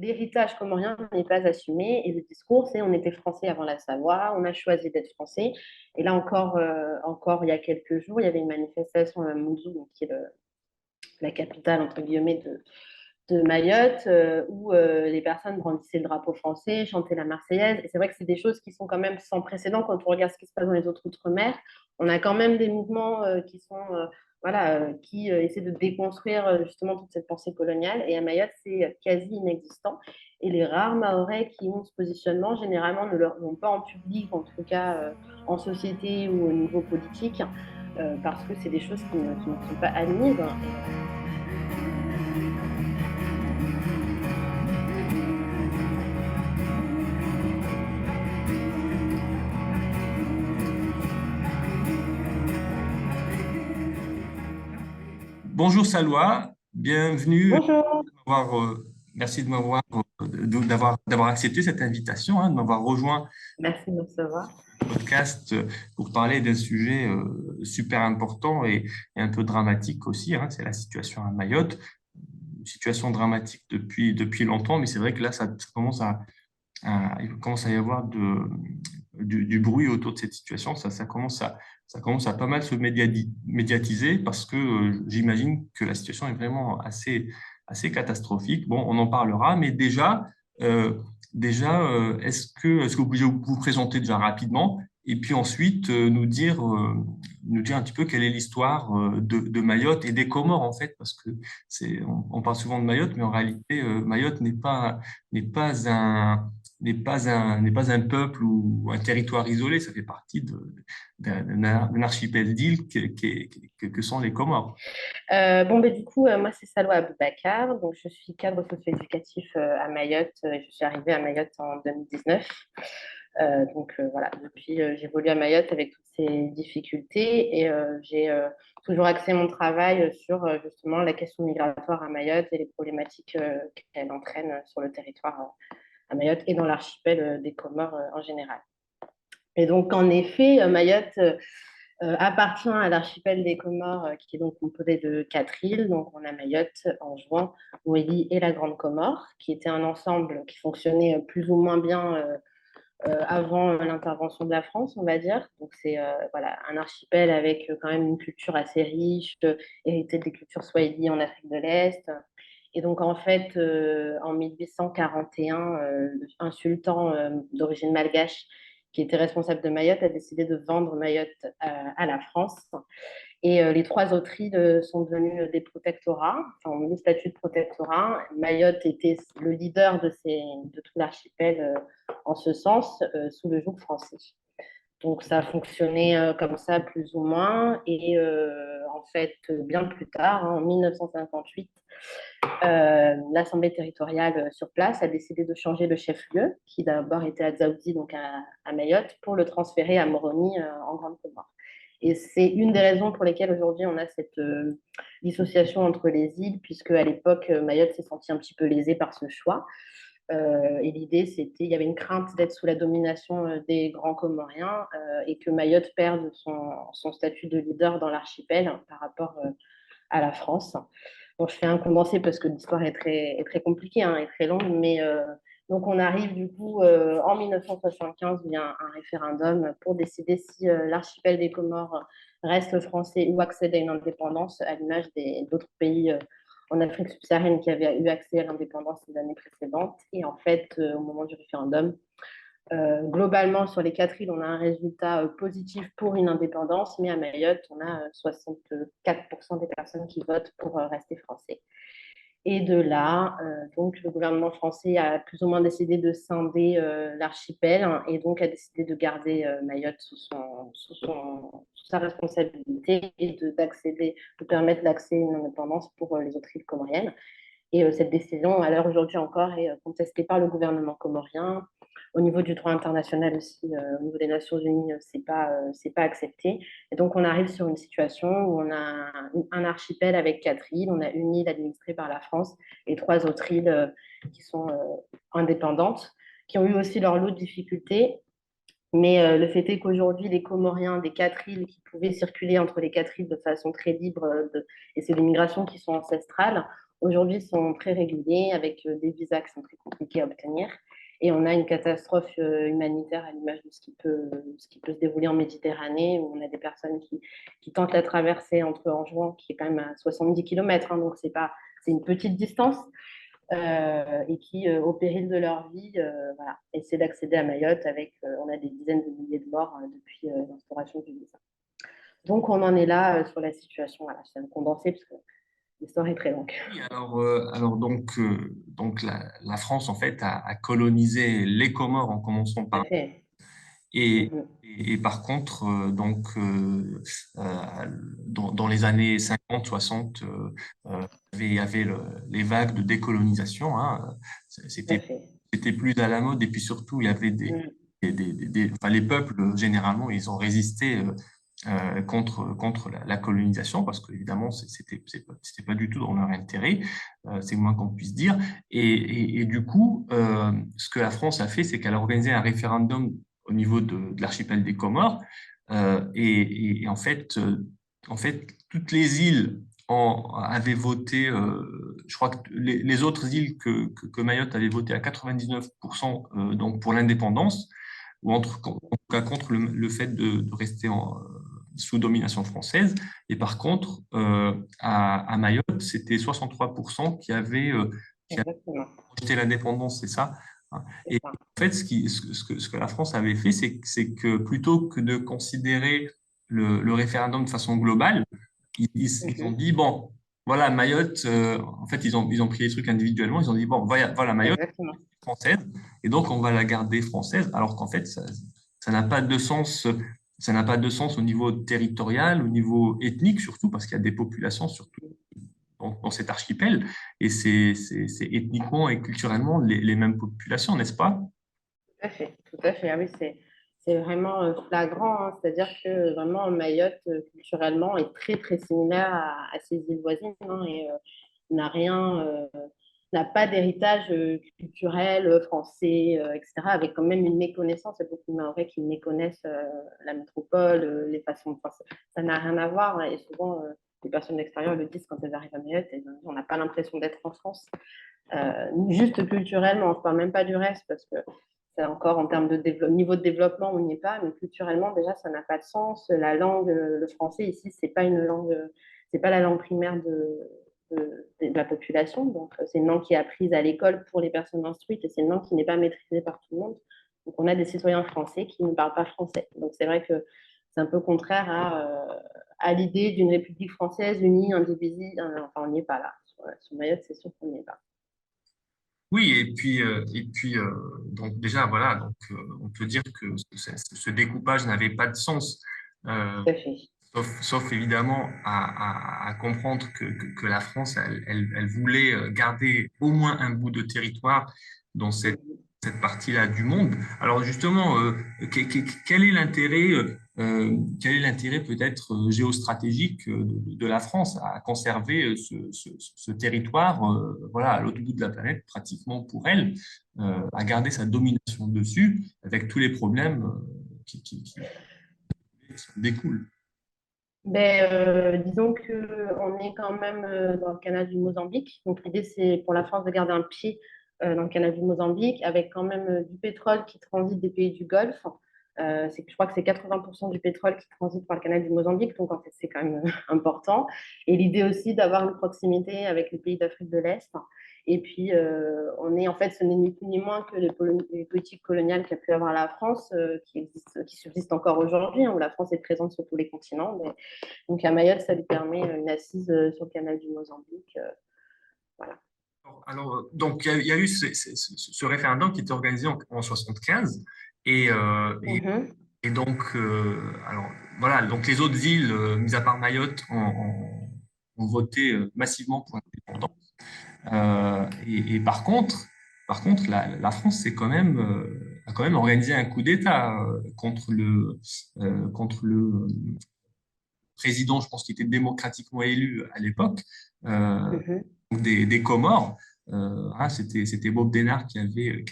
l'héritage comorien n'est pas assumé et le discours, c'est on était français avant la Savoie, on a choisi d'être français. Et là encore il y a quelques jours, il y avait une manifestation à Mamoudzou, donc qui est la capitale, entre guillemets, de Mayotte, où les personnes brandissaient le drapeau français, chantaient la Marseillaise. Et c'est vrai que c'est des choses qui sont quand même sans précédent quand on regarde ce qui se passe dans les autres outre-mer. On a quand même des mouvements qui sont, voilà, qui essaient de déconstruire justement toute cette pensée coloniale. Et à Mayotte, c'est quasi inexistant. Et les rares Mahorais qui ont ce positionnement, généralement, ne l'ont pas en public, en tout cas en société ou au niveau politique, parce que c'est des choses qui ne sont pas admises. Bonjour Salwa, bienvenue. Bonjour. Merci de d'avoir accepté cette invitation, de m'avoir rejoint Merci de me recevoir. au podcast pour parler d'un sujet super important et un peu dramatique aussi, c'est la situation à Mayotte. Une situation dramatique depuis longtemps, mais c'est vrai que là, ça commence il commence à y avoir du bruit autour de cette situation. Ça commence à pas mal se médiatiser parce que j'imagine que la situation est vraiment assez catastrophique. Bon, on en parlera, mais est-ce que vous pouvez vous présenter déjà rapidement et puis ensuite nous dire un petit peu quelle est l'histoire de Mayotte et des Comores en fait, parce que on parle souvent de Mayotte, mais en réalité, Mayotte n'est pas n'est pas un peuple ou un territoire isolé, ça fait partie d'un archipel d'îles que sont les Comores. Bon, ben, du coup, moi, c'est Salwa Aboubacar. Donc, je suis cadre socio-éducatif à Mayotte. Je suis arrivée à Mayotte en 2019. Voilà, depuis, j'évolue à Mayotte avec toutes ces difficultés et j'ai toujours axé mon travail sur justement la question migratoire à Mayotte et les problématiques qu'elle entraîne sur le territoire à Mayotte et dans l'archipel des Comores en général. Et donc, en effet, Mayotte appartient à l'archipel des Comores, qui est donc composé de 4 îles. Donc, on a Mayotte, Anjouan, Nouéli et la Grande Comore, qui était un ensemble qui fonctionnait plus ou moins bien avant l'intervention de la France, on va dire. Donc, c'est voilà, un archipel avec quand même une culture assez riche, héritée des cultures swahili en Afrique de l'Est. Et donc, en fait, en 1841, un sultan d'origine malgache qui était responsable de Mayotte a décidé de vendre Mayotte à la France. Et les 3 autres îles sont devenues des protectorats, enfin, ont eu le statut de protectorat. Mayotte était le leader de tout l'archipel en ce sens, sous le joug français. Donc ça a fonctionné comme ça plus ou moins. Et en fait, bien plus tard, en 1958, l'Assemblée territoriale sur place a décidé de changer le chef-lieu, qui d'abord était à Dzaoudzi, donc à Mayotte, pour le transférer à Moroni, en Grande Comore. Et c'est une des raisons pour lesquelles aujourd'hui on a cette dissociation entre les îles, puisque à l'époque, Mayotte s'est senti un petit peu lésée par ce choix. Et l'idée, c'était, il y avait une crainte d'être sous la domination des grands Comoriens et que Mayotte perde son statut de leader dans l'archipel par rapport à la France. Bon, je fais un condensé parce que l'histoire est très compliquée, et très longue, mais donc on arrive du coup en 1975 via un référendum pour décider si l'archipel des Comores reste français ou accède à une indépendance à l'image d'autres pays en Afrique subsaharienne qui avaient eu accès à l'indépendance les années précédentes. Et en fait, au moment du référendum, globalement, sur les 4 îles, on a un résultat positif pour une indépendance, mais à Mayotte, on a 64% des personnes qui votent pour rester français. Et de là, donc, le gouvernement français a plus ou moins décidé de scinder l'archipel, et donc a décidé de garder Mayotte sous sa responsabilité et de permettre d'accéder à une indépendance pour les autres îles comoriennes. Et cette décision, à l'heure aujourd'hui encore, est contestée par le gouvernement comorien. Au niveau du droit international aussi, au niveau des Nations Unies, c'est pas accepté. Et donc, on arrive sur une situation où on a un archipel avec 4 îles. On a une île administrée par la France et 3 autres îles qui sont indépendantes, qui ont eu aussi leur lot de difficultés. Mais le fait est qu'aujourd'hui, les Comoriens des 4 îles qui pouvaient circuler entre les 4 îles de façon très libre, et c'est des migrations qui sont ancestrales, aujourd'hui sont très réguliers, avec des visas qui sont très compliqués à obtenir. Et on a une catastrophe humanitaire à l'image de ce qui peut se dérouler en Méditerranée, où on a des personnes qui tentent la traversée entre Anjouan, qui est quand même à 70 km, hein, donc c'est une petite distance, et qui, au péril de leur vie, voilà, essaient d'accéder à Mayotte avec, on a des dizaines de milliers de morts depuis l'instauration du visa. Donc on en est là sur la situation. Voilà, je vais me condenser parce que l'histoire est très longue. Oui, alors donc la France, en fait, a colonisé les Comores en commençant Tout à par... fait. Et, Mhm. et par contre, dans les années 50, 60, il y avait les vagues de décolonisation, hein. Tout à C'était, fait. c'était plus à la mode. Et puis surtout, il y avait Mhm. enfin, les peuples, généralement, ils ont résisté contre la colonisation parce qu'évidemment, c'était pas du tout dans leur intérêt, c'est le moins qu'on puisse dire. Et du coup, ce que la France a fait, c'est qu'elle a organisé un référendum au niveau de l'archipel des Comores. Et en fait, toutes les îles avaient voté, je crois que les autres îles que Mayotte avait voté à 99% donc pour l'indépendance, ou en tout cas contre le fait de rester sous domination française. Et par contre, à Mayotte, c'était 63% qui avaient Exactement. rejeté l'indépendance, c'est ça, hein. C'est Et ça. en fait, ce que la France avait fait, c'est que plutôt que de considérer le référendum de façon globale, ils ont Mhm. dit, bon, voilà, Mayotte, en fait, ils ont pris les trucs individuellement, ils ont dit, bon, voilà Mayotte Exactement. française, et donc on va la garder française, alors qu'en fait, ça n'a pas de sens. Ça n'a pas de sens au niveau territorial, au niveau ethnique surtout, parce qu'il y a des populations surtout dans cet archipel, et c'est ethniquement et culturellement les mêmes populations, n'est-ce pas? Tout à fait. Tout à fait. Ah oui, c'est vraiment flagrant, hein. C'est-à-dire que vraiment Mayotte, culturellement, est très, très similaire à ses îles voisines, hein, et n'a rien, n'a pas d'héritage culturel français, etc., avec quand même une méconnaissance. Il y a beaucoup de Mahorais qui méconnaissent la métropole, les façons de penser. Ça n'a rien à voir, hein, et souvent, les personnes de l'extérieur le disent quand elles arrivent à Mayotte, et on n'a pas l'impression d'être en France. Juste culturellement, on ne parle même pas du reste, parce que c'est encore en termes de niveau de développement, on n'y est pas, mais culturellement, déjà, ça n'a pas de sens. La langue, le français ici, c'est pas une langue, c'est pas la langue primaire de la population. Donc, c'est une langue qui est apprise à l'école pour les personnes instruites et c'est une langue qui n'est pas maîtrisée par tout le monde. Donc, on a des citoyens français qui ne parlent pas français. Donc, c'est vrai que c'est un peu contraire à l'idée d'une République française unie, indivisible. Enfin, on n'y est pas là. Sur Mayotte, c'est sûr qu'on n'y est pas. Oui, et puis donc déjà, voilà, donc, on peut dire que ce découpage n'avait pas de sens. Euh, Tout à fait. Sauf évidemment à comprendre que la France, elle voulait garder au moins un bout de territoire dans cette partie-là du monde. Alors justement, quel est l'intérêt peut-être géostratégique de la France à conserver ce territoire, voilà, à l'autre bout de la planète, pratiquement pour elle, à garder sa domination dessus, avec tous les problèmes qui en découlent. Ben, disons qu'on est quand même dans le canal du Mozambique. Donc l'idée, c'est pour la France de garder un pied dans le canal du Mozambique, avec quand même du pétrole qui transite des pays du Golfe. Je crois que c'est 80% du pétrole qui transite par le canal du Mozambique, donc en fait, c'est quand même important. Et l'idée aussi d'avoir une proximité avec les pays d'Afrique de l'Est. Et puis, en fait, ce n'est ni plus ni moins que les politiques coloniales qu'a pu avoir la France, qui subsistent encore aujourd'hui, hein, où la France est présente sur tous les continents. Donc à Mayotte, ça lui permet une assise sur le canal du Mozambique. Voilà. Alors, donc, il y a eu ce référendum qui était organisé en 75 et, Mhm. et donc, alors, voilà, donc les autres îles, mis à part Mayotte, ont voté massivement pour l'indépendance. Et par contre, la France a quand même organisé un coup d'État contre le président, je pense, qui était démocratiquement élu à l'époque, Mhm. des Comores. C'était Bob Denard qui Tout à avait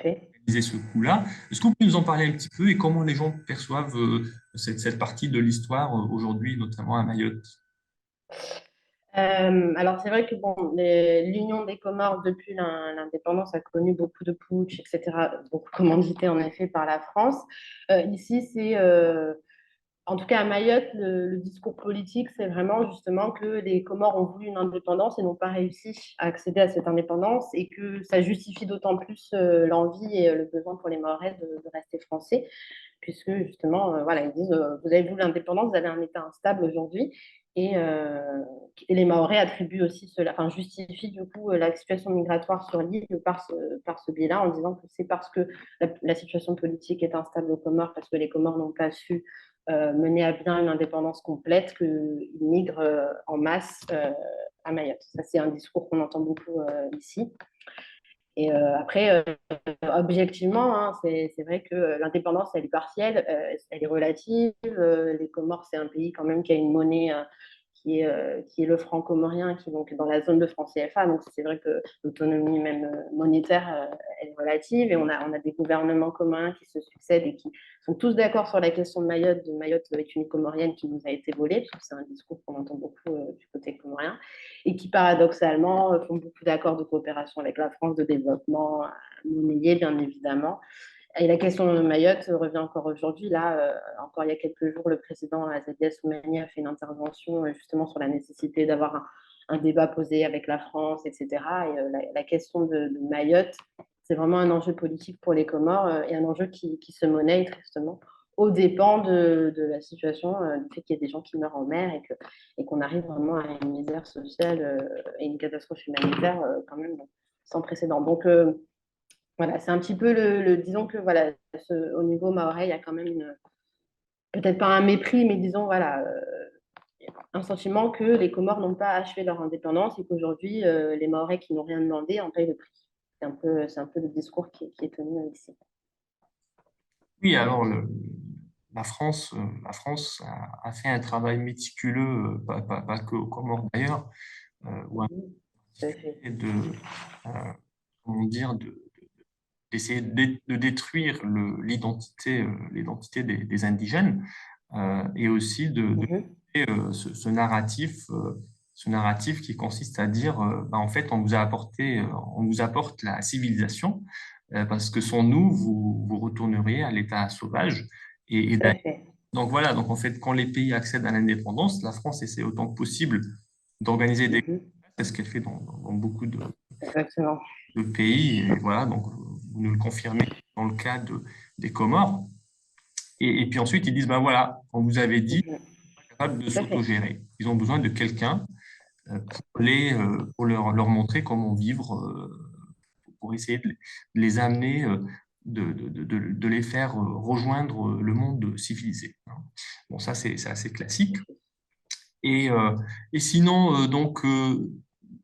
fait. organisé ce coup-là. Est-ce que vous pouvez nous en parler un petit peu et comment les gens perçoivent cette partie de l'histoire aujourd'hui, notamment à Mayotte? Alors, c'est vrai que bon, l'Union des Comores, depuis l'indépendance, a connu beaucoup de putsch, etc., beaucoup commandités en effet par la France. Ici, en tout cas à Mayotte, le discours politique, c'est vraiment justement que les Comores ont voulu une indépendance et n'ont pas réussi à accéder à cette indépendance et que ça justifie d'autant plus l'envie et le besoin pour les Mahorais de rester français, puisque justement, voilà, ils disent, vous avez voulu l'indépendance, vous avez un État instable aujourd'hui. Et les Mahorais attribuent aussi cela, enfin justifient du coup la situation migratoire sur l'île par ce biais-là, en disant que c'est parce que la situation politique est instable aux Comores, parce que les Comores n'ont pas su mener à bien une indépendance complète, qu'ils migrent en masse à Mayotte. Ça, c'est un discours qu'on entend beaucoup ici. Et après, objectivement, hein, c'est vrai que l'indépendance, elle est partielle, elle est relative. Les Comores, c'est un pays quand même qui a une monnaie qui est le franc comorien, qui est donc dans la zone de franc CFA. Donc c'est vrai que l'autonomie même monétaire, elle est relative. Et on a des gouvernements comoriens qui se succèdent et qui sont tous d'accord sur la question de Mayotte. De Mayotte est une comorienne qui nous a été volée, parce que c'est un discours qu'on entend beaucoup du côté comorien, et qui paradoxalement font beaucoup d'accords de coopération avec la France, de développement monnayé, bien évidemment. Et la question de Mayotte revient encore aujourd'hui. Là, encore il y a quelques jours, le président Azali Assoumani a fait une intervention justement sur la nécessité d'avoir un débat posé avec la France, etc. Et la question de Mayotte, c'est vraiment un enjeu politique pour les Comores et un enjeu qui se monnaie tristement aux dépens de la situation, du fait qu'il y ait des gens qui meurent en mer et qu'on arrive vraiment à une misère sociale et une catastrophe humanitaire quand même sans précédent. Donc, voilà, c'est un petit peu disons que voilà, au niveau mahorais, il y a quand même peut-être pas un mépris, mais disons voilà, un sentiment que les Comores n'ont pas achevé leur indépendance et qu'aujourd'hui, les Mahorais qui n'ont rien demandé en payent le prix. C'est un peu le discours qui est tenu ici. Oui, alors la France a fait un travail méticuleux, pas que aux Comores d'ailleurs, ou un Mhm, tout à fait. de, euh, comment dire, d'essayer de détruire l'identité des indigènes et aussi de Mhm, créer, ce narratif qui consiste à dire bah, en fait on vous apporte la civilisation parce que sans nous vous retourneriez à l'état sauvage et tout à fait. donc voilà, donc en fait quand les pays accèdent à l'indépendance, la France essaie autant que possible d'organiser des Mhm, c'est ce qu'elle fait dans beaucoup exactement. de pays. Et voilà, donc vous nous le confirmez dans le cas des Comores. Et puis ensuite, ils disent, ben voilà, on vous avait dit, Mhm, capable de tout à fait. s'autogérer. Ils ont besoin de quelqu'un pour leur montrer comment vivre, pour essayer de les amener, de les faire rejoindre le monde civilisé. Bon, ça, c'est assez classique. Et, euh, et sinon,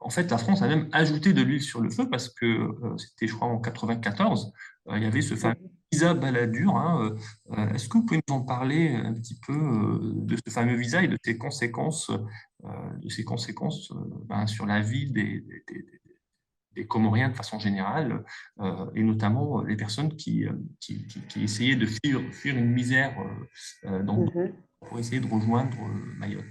en fait, la France a même ajouté de l'huile sur le feu parce que c'était, je crois, en 94, il y avait ce fameux Mhm. visa Balladur. Hein, est-ce que vous pouvez nous en parler un petit peu de ce fameux visa et de ses conséquences ben, sur la vie des Comoriens de façon générale, et notamment les personnes qui essayaient de fuir une misère Mhm. pour essayer de rejoindre Mayotte.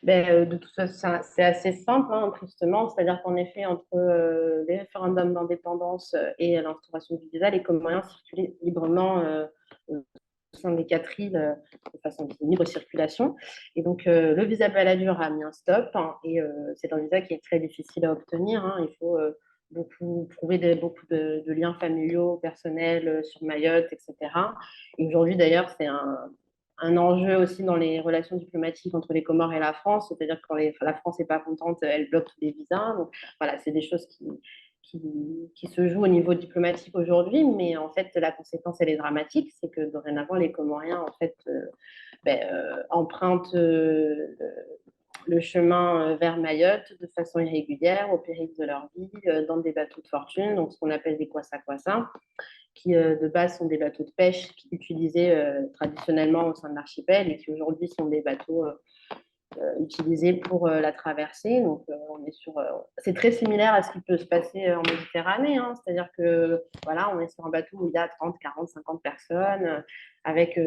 Ben, de toute façon, c'est assez simple, hein, tristement. C'est-à-dire qu'en effet, entre les référendums d'indépendance et l'instauration du visa, les Comoriens circulaient librement au sein des quatre îles de façon de libre circulation. Et donc, le visa Balladur a mis un stop. Hein, et c'est un visa qui est très difficile à obtenir. Hein. Il faut prouver beaucoup de liens familiaux, personnels sur Mayotte, etc. Et aujourd'hui, d'ailleurs, c'est un enjeu aussi dans les relations diplomatiques entre les Comores et la France, c'est-à-dire que quand la France n'est pas contente, elle bloque tous les visas. Donc voilà, c'est des choses qui se jouent au niveau diplomatique aujourd'hui, mais en fait, la conséquence, elle est dramatique, c'est que dorénavant, les Comoriens, en fait, empruntent le chemin vers Mayotte de façon irrégulière, au péril de leur vie, dans des bateaux de fortune, donc ce qu'on appelle des kwassa-kwassa, qui de base sont des bateaux de pêche utilisés traditionnellement au sein de l'archipel et qui aujourd'hui sont des bateaux utilisé pour la traversée. Donc, c'est très similaire à ce qui peut se passer en Méditerranée, hein. C'est-à-dire que voilà, on est sur un bateau où il y a 30, 40, 50 personnes, avec,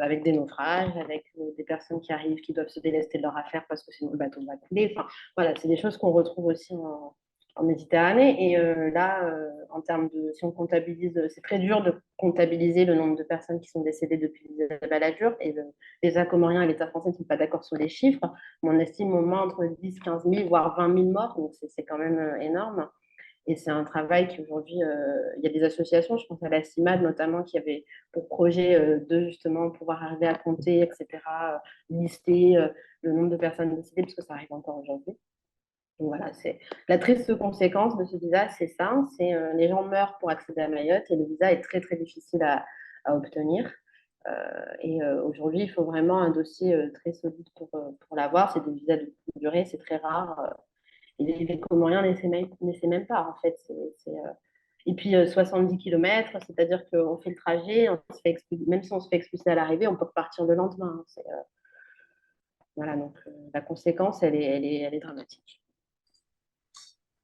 avec des naufrages, avec des personnes qui arrivent, qui doivent se délester de leurs affaires parce que sinon le bateau va couler. Enfin, voilà, c'est des choses qu'on retrouve aussi en Méditerranée. Et là, en termes de, si on comptabilise, c'est très dur de comptabiliser le nombre de personnes qui sont décédées depuis la baladure. Et l'État comorien et l'État français ne sont pas d'accord sur les chiffres. Mais on estime au moins entre 10, 15 000, voire 20 000 morts. Donc c'est quand même énorme. Et c'est un travail qui aujourd'hui, il y a des associations, je pense à la CIMAD notamment, qui avait pour projet de justement pouvoir arriver à compter, etc., lister le nombre de personnes décédées, parce que ça arrive encore aujourd'hui. Donc voilà, c'est la triste conséquence de ce visa, c'est ça, c'est les gens meurent pour accéder à Mayotte et le visa est très très difficile à obtenir. Aujourd'hui, il faut vraiment un dossier très solide pour l'avoir. C'est des visas de courte durée, c'est très rare. Et les Comoriens n'essaient même pas, en fait. Et puis 70 km, c'est-à-dire qu'on fait le trajet, même si on se fait expulser à l'arrivée, on peut repartir le lendemain, hein. Voilà, donc la conséquence, elle est dramatique.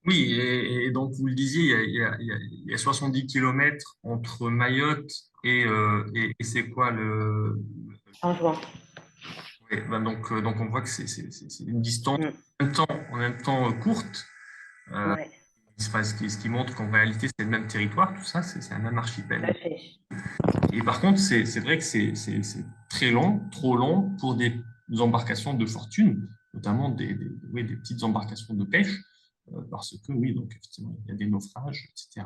Oui, et donc vous le disiez, il y a 70 kilomètres entre Mayotte et c'est quoi le... En juin. Ouais, ben donc on voit que c'est une distance Mm. en même temps courte, euh, Ouais, ce qui montre qu'en réalité c'est le même territoire, tout ça, c'est un même tout archipel. à fait. Et par contre, c'est vrai que c'est très long, trop long pour des embarcations de fortune, notamment oui, des petites embarcations de pêche, parce que oui, donc effectivement, il y a des naufrages, etc.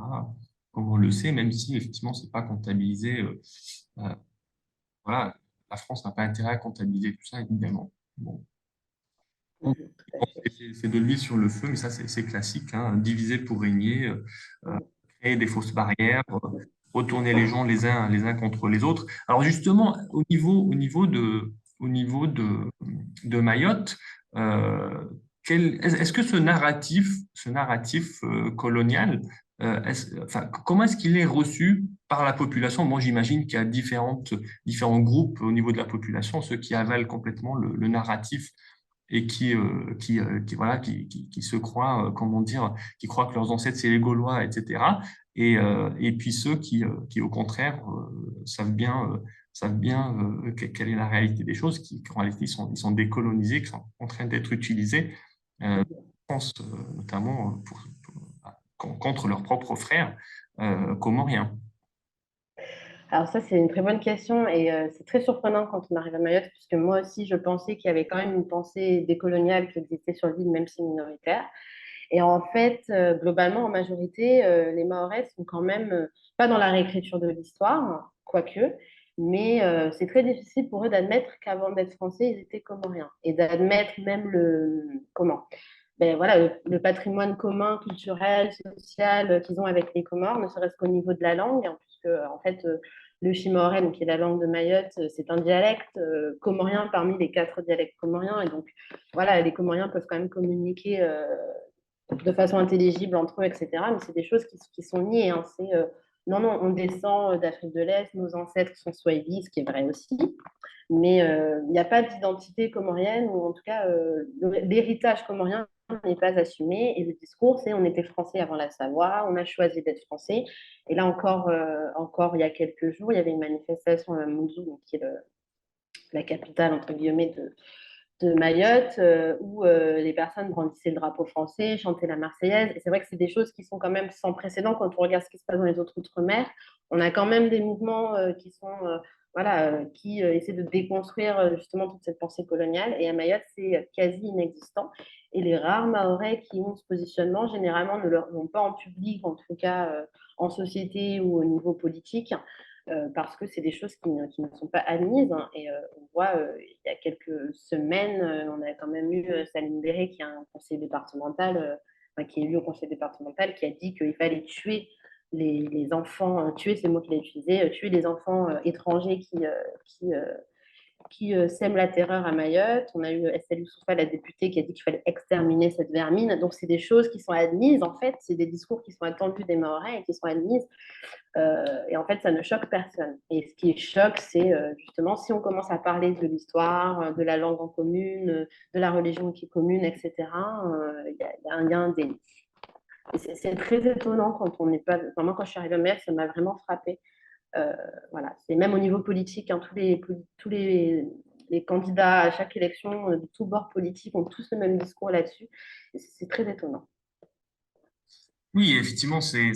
Comme on le sait, même si effectivement, c'est pas comptabilisé. Euh, voilà, la France n'a pas intérêt à comptabiliser tout ça, évidemment. Bon. Donc, Mhm, tout à fait. c'est de l'huile sur le feu, mais ça, c'est classique, hein, diviser pour régner, Mm. créer des fausses barrières, retourner les gens les uns contre les autres. Alors justement, au niveau de Mayotte, euh, est-ce que ce narratif colonial, enfin, comment est-ce qu'il est reçu par la population? Moi, j'imagine qu'il y a différents groupes au niveau de la population, ceux qui avalent complètement le narratif et voilà, qui se croient, comment dire, qui croient que leurs ancêtres, c'est les Gaulois, etc. Et puis ceux qui au contraire, savent bien quelle est la réalité des choses, qu'en réalité, ils sont décolonisés, qui sont en train d'être utilisés, je pense, notamment contre leurs propres frères comoriens. Alors ça, c'est une très bonne question et c'est très surprenant quand on arrive à Mayotte, puisque moi aussi, je pensais qu'il y avait quand même une pensée décoloniale qui existait sur l'île, même si minoritaire. Et en fait, globalement, en majorité, les Mahorais sont quand même pas dans la réécriture de l'histoire, quoique, mais c'est très difficile pour eux d'admettre qu'avant d'être français, ils étaient comoriens et d'admettre même ben voilà, le patrimoine commun, culturel, social qu'ils ont avec les Comores, ne serait-ce qu'au niveau de la langue, hein, puisque en fait, le Chimaoré, donc, qui est la langue de Mayotte, c'est un dialecte comorien parmi les 4 dialectes comoriens. Et donc, voilà, les Comoriens peuvent quand même communiquer de façon intelligible entre eux, etc. Mais c'est des choses qui sont niées, hein. C'est non, non, on descend d'Afrique de l'Est, nos ancêtres sont swahili, ce qui est vrai aussi. Mais il n'y a pas d'identité comorienne, ou en tout cas, l'héritage comorien n'est pas assumé. Et le discours, c'est on était français avant la Savoie, on a choisi d'être français. Et là encore, il y a quelques jours, il y avait une manifestation à Mamoudzou, qui est la capitale, entre guillemets, de Mayotte, où les personnes brandissaient le drapeau français, chantaient la Marseillaise. Et c'est vrai que c'est des choses qui sont quand même sans précédent quand on regarde ce qui se passe dans les autres outre-mer. On a quand même des mouvements qui sont, voilà, qui essaient de déconstruire justement toute cette pensée coloniale. Et à Mayotte, c'est quasi inexistant. Et les rares Mahorais qui ont ce positionnement, généralement, ne l'ont pas en public, en tout cas en société ou au niveau politique, parce que c'est des choses qui ne sont pas admises, hein. Et on voit, il y a quelques semaines, on a quand même eu Saline Béré, qui est un conseiller départemental, enfin, qui est élu au conseil départemental, qui a dit qu'il fallait tuer les enfants, tuer, c'est le mot qu'il a utilisé, tuer les enfants étrangers qui qui sème la terreur à Mayotte. On a eu Estelle Youssoufa, la députée, qui a dit qu'il fallait exterminer cette vermine. Donc, c'est des choses qui sont admises, en fait. C'est des discours qui sont attendus des Mahorais et qui sont admises. Et en fait, ça ne choque personne. Et ce qui choque, c'est justement si on commence à parler de l'histoire, de la langue en commune, de la religion qui est commune, etc., il y a un déni. C'est très étonnant quand on n'est pas. Enfin, moi, quand je suis arrivée à Mayotte, ça m'a vraiment frappée. Voilà, c'est même au niveau politique, hein, les candidats à chaque élection de tous bords politiques ont tous le même discours là-dessus. C'est très étonnant. Oui, effectivement, c'est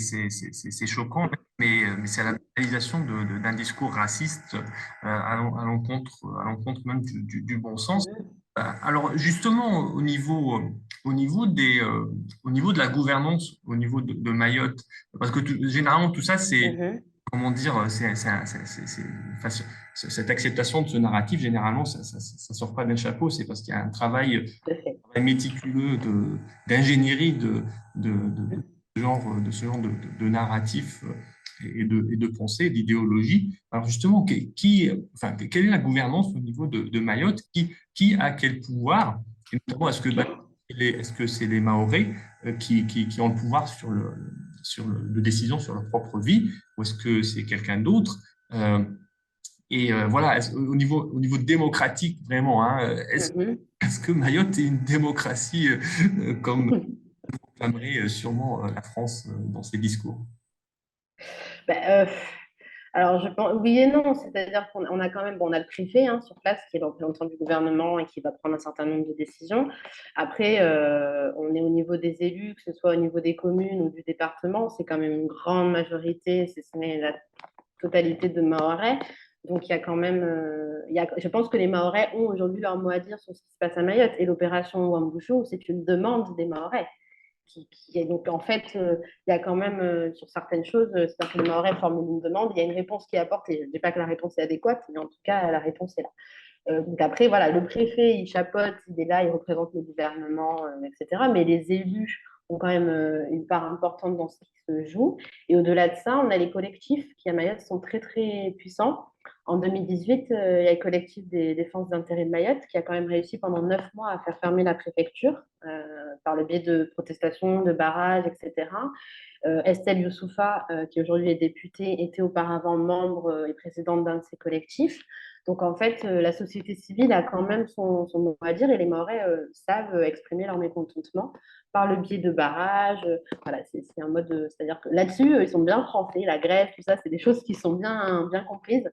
choquant, mais c'est la réalisation d'un discours raciste à l'encontre même du bon sens. Alors, justement, au niveau de la gouvernance, au niveau de Mayotte, parce que généralement, tout ça, c'est, Mhm, comment dire, enfin, cette acceptation de ce narratif, généralement, ça sort pas d'un chapeau, c'est parce qu'il y a un tout à fait. travail méticuleux d'ingénierie Mhm, de ce genre de narratif et de pensée, d'idéologie. Alors justement, enfin, quelle est la gouvernance au niveau de Mayotte? Qui a quel pouvoir? Et notamment, est-ce que c'est les Mahorais qui ont le pouvoir de décision sur leur propre vie, ou est-ce que c'est quelqu'un d'autre? Voilà, au niveau démocratique, vraiment, hein, mhm. est-ce que Mayotte est une démocratie comme clamerait sûrement la France dans ses discours? Ben, alors, je pense, oui et non, c'est-à-dire qu'on a quand même, bon, on a le préfet hein, sur place qui est le représentant du gouvernement et qui va prendre un certain nombre de décisions. Après, on est au niveau des élus, que ce soit au niveau des communes ou du département, c'est quand même une grande majorité, si ce n'est la totalité de Mahorais. Donc, il y a quand même, je pense que les Mahorais ont aujourd'hui leur mot à dire sur ce qui se passe à Mayotte. Et l'opération Wambushu, c'est une demande des Mahorais donc en fait, il y a quand même sur certaines choses, c'est-à-dire que le Mahorais formule une demande, il y a une réponse qui est apportée. Je ne dis pas que la réponse est adéquate, mais en tout cas, la réponse est là. Donc après, voilà, le préfet, il chapeaute, il est là, il représente le gouvernement, etc. Mais les élus ont quand même une part importante dans ce qui se joue. Et au-delà de ça, on a les collectifs qui, à Mayotte, sont très, très puissants. En 2018, il y a le collectif des défenses d'intérêt de Mayotte qui a quand même réussi pendant 9 mois à faire fermer la préfecture par le biais de protestations, de barrages, etc. Estelle Youssoufa, qui aujourd'hui est députée, était auparavant membre et présidente d'un de ces collectifs. Donc en fait, la société civile a quand même son mot à dire et les Mahorais savent exprimer leur mécontentement par le biais de barrages. Voilà, c'est un mode, c'est-à-dire que là-dessus, ils sont bien français, la grève, tout ça, c'est des choses qui sont bien, bien comprises.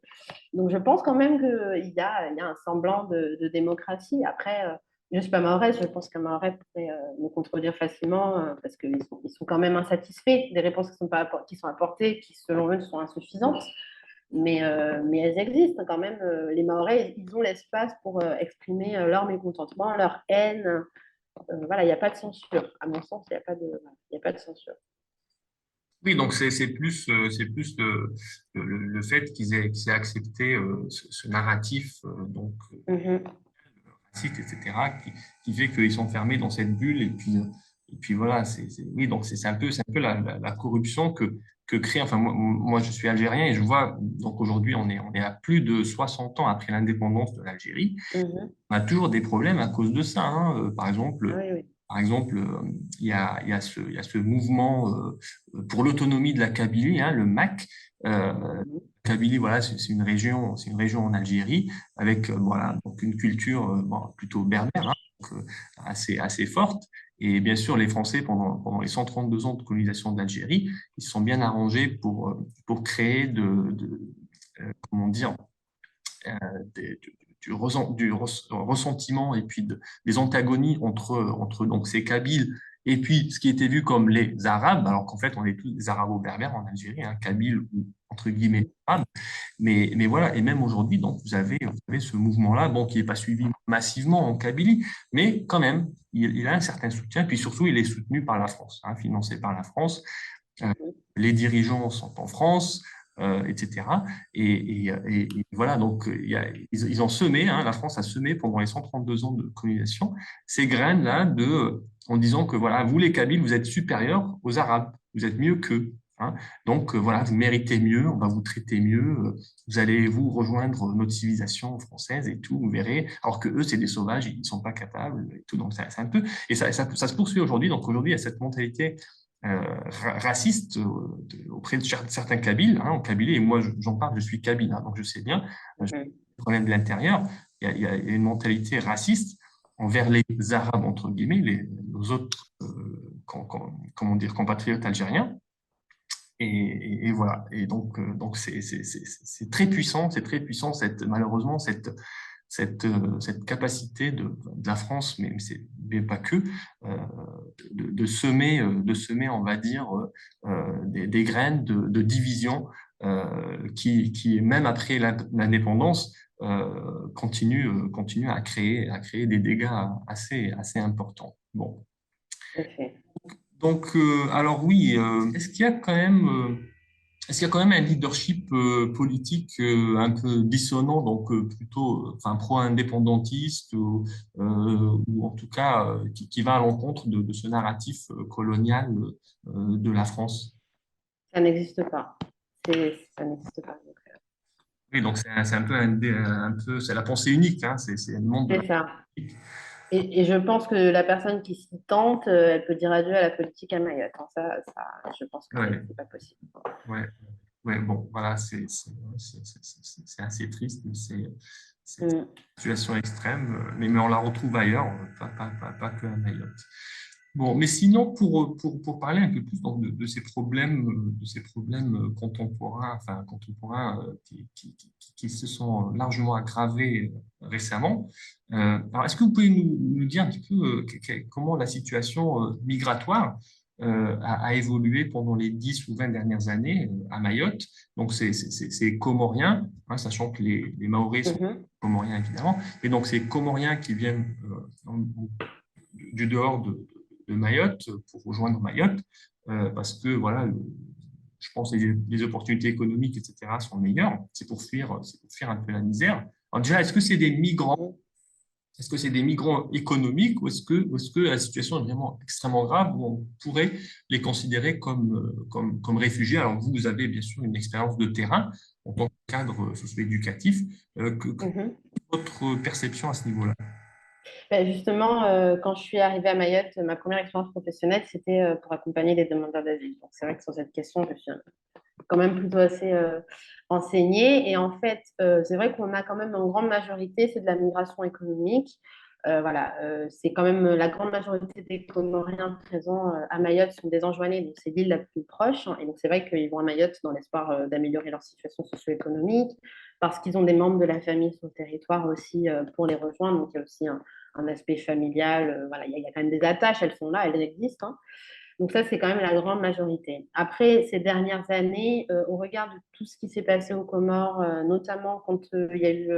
Donc je pense quand même qu'il y a un semblant de démocratie. Après, je ne suis pas mahoraise, je pense qu'un mahorais pourrait me contredire facilement parce ils sont quand même insatisfaits des réponses qui sont, pas qui sont apportées, qui selon eux sont insuffisantes. Mais elles existent quand même. Les Mahorais, ils ont l'espace pour exprimer leur mécontentement, leur haine. Voilà, il n'y a pas de censure. À mon sens, il y a pas de censure. Oui, donc c'est plus le fait qu'ils aient accepté ce narratif Mhm. raciste, etc., qui fait qu'ils sont fermés dans cette bulle. Et puis voilà, oui, donc c'est un peu la corruption que crée. Enfin, moi, je suis algérien et je vois, donc aujourd'hui, on est à plus de 60 ans après l'indépendance de l'Algérie. Mhm. On a toujours des problèmes à cause de ça, hein. Ah oui, oui. Par exemple, il y a ce mouvement pour l'autonomie de la Kabylie, hein, le MAC. Mhm. Kabylie, voilà, c'est une région en Algérie avec voilà, donc une culture bon, plutôt berbère, hein, donc, assez forte. Et bien sûr, les Français, pendant les 132 ans de colonisation de l'Algérie, ils se sont bien arrangés pour créer comment dire, des- ressentiment et puis des antagonies entre donc ces Kabyles et puis ce qui était vu comme les Arabes, alors qu'en fait on est tous des Arabo-berbères en Algérie, hein, Kabyles ou entre guillemets Arabes. Mais voilà, et même aujourd'hui, donc vous avez ce mouvement-là, bon, qui n'est pas suivi massivement en Kabylie, mais quand même, il a un certain soutien, puis surtout il est soutenu par la France, hein, financé par la France. Euh, Mhm. les dirigeants sont en France, etc. Et voilà, donc ils ont semé, hein, la France a semé pendant les 132 ans de colonisation ces graines-là en disant que voilà, vous les Kabyles, vous êtes supérieurs aux Arabes, vous êtes mieux qu'eux. hein. Donc, voilà, vous méritez mieux, on va vous traiter mieux, vous allez vous rejoindre notre civilisation française et tout, vous verrez. Alors que eux, c'est des sauvages, ils ne sont pas capables et tout. Donc, c'est un peu, et ça se poursuit aujourd'hui. Donc, aujourd'hui, il y a cette mentalité raciste auprès de certains Kabyles, hein, en Kabylie, et moi, j'en parle, je suis Kabyle, hein, donc je sais bien, je Mhm. connais de l'intérieur, il y a une mentalité raciste envers les Arabes, entre guillemets, les autres, comment dire, compatriotes algériens. Et voilà. Et donc c'est très puissant, malheureusement, cette capacité de la France, mais pas que, euh, de semer, on va dire, des graines de division qui, même après l'indépendance, continue à créer des dégâts assez importants. Bon. Tout à fait. Donc, alors oui, est-ce qu'il y a quand même un leadership politique un peu dissonant, donc plutôt enfin, pro-indépendantiste ou en tout cas qui va à l'encontre de ce narratif colonial de la France? Ça n'existe pas. Ça n'existe pas. Donc, Oui, donc c'est un peu, c'est la pensée unique, hein, c'est le monde de la c'est ça. politique. Et je pense que la personne qui s'y tente, elle peut dire adieu à la politique à Mayotte, hein. Je pense que Ouais, c'est pas possible. ouais, ouais, bon, voilà, c'est assez triste, mais c'est une Mm. situation extrême, mais on la retrouve ailleurs, pas que à Mayotte. Bon, mais sinon, pour parler un peu plus donc, de ces problèmes contemporains, enfin contemporains qui se sont largement aggravés récemment, alors est-ce que vous pouvez nous dire un petit peu comment la situation migratoire a évolué pendant les 10 ou 20 dernières années à Mayotte? Donc, c'est comorien, hein, sachant que les Mahorais sont Mhm. comoriens évidemment, et donc c'est comoriens qui viennent du dehors de Mayotte pour rejoindre Mayotte, parce que voilà, je pense que les opportunités économiques, etc., sont meilleures. C'est pour fuir un peu la misère. Alors déjà, est-ce que c'est des migrants? Mhm. Est-ce que c'est des migrants économiques ou est-ce que la situation est vraiment extrêmement grave où on pourrait les considérer comme réfugiés? Alors vous avez bien sûr une expérience de terrain en tant que cadre socio-éducatif. Que Mhm. votre perception à ce niveau-là? Ben, justement, quand je suis arrivée à Mayotte, ma première expérience professionnelle, c'était pour accompagner les demandeurs d'asile. Donc, c'est vrai que sur cette question, je suis quand même plutôt assez renseignée. Et en fait, c'est vrai qu'on a quand même en grande majorité, c'est de la migration économique. Voilà, c'est quand même la grande majorité des Comoriens présents à Mayotte sont des Anjouanais, donc c'est l'île la plus proche, hein. Et donc c'est vrai qu'ils vont à Mayotte dans l'espoir d'améliorer leur situation socio-économique, parce qu'ils ont des membres de la famille sur le territoire aussi pour les rejoindre. Donc il y a aussi un aspect familial. Voilà, il y a quand même des attaches, elles sont là, elles existent, hein. Donc ça, c'est quand même la grande majorité. Après, ces dernières années, au regard de tout ce qui s'est passé aux Comores, notamment quand il y a eu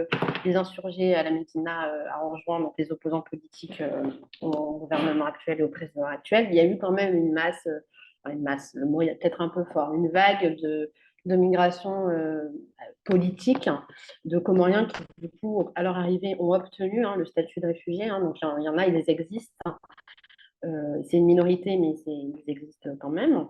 les insurgés à la Médina à Anjouan, donc les opposants politiques au gouvernement actuel et au président actuel, il y a eu quand même une masse, le mot est peut-être un peu fort, une vague de migration politique de Comoriens qui, du coup, à leur arrivée, ont obtenu le statut de réfugié, hein. Donc il y en a, ils existent, hein. C'est une minorité, mais ils existent quand même.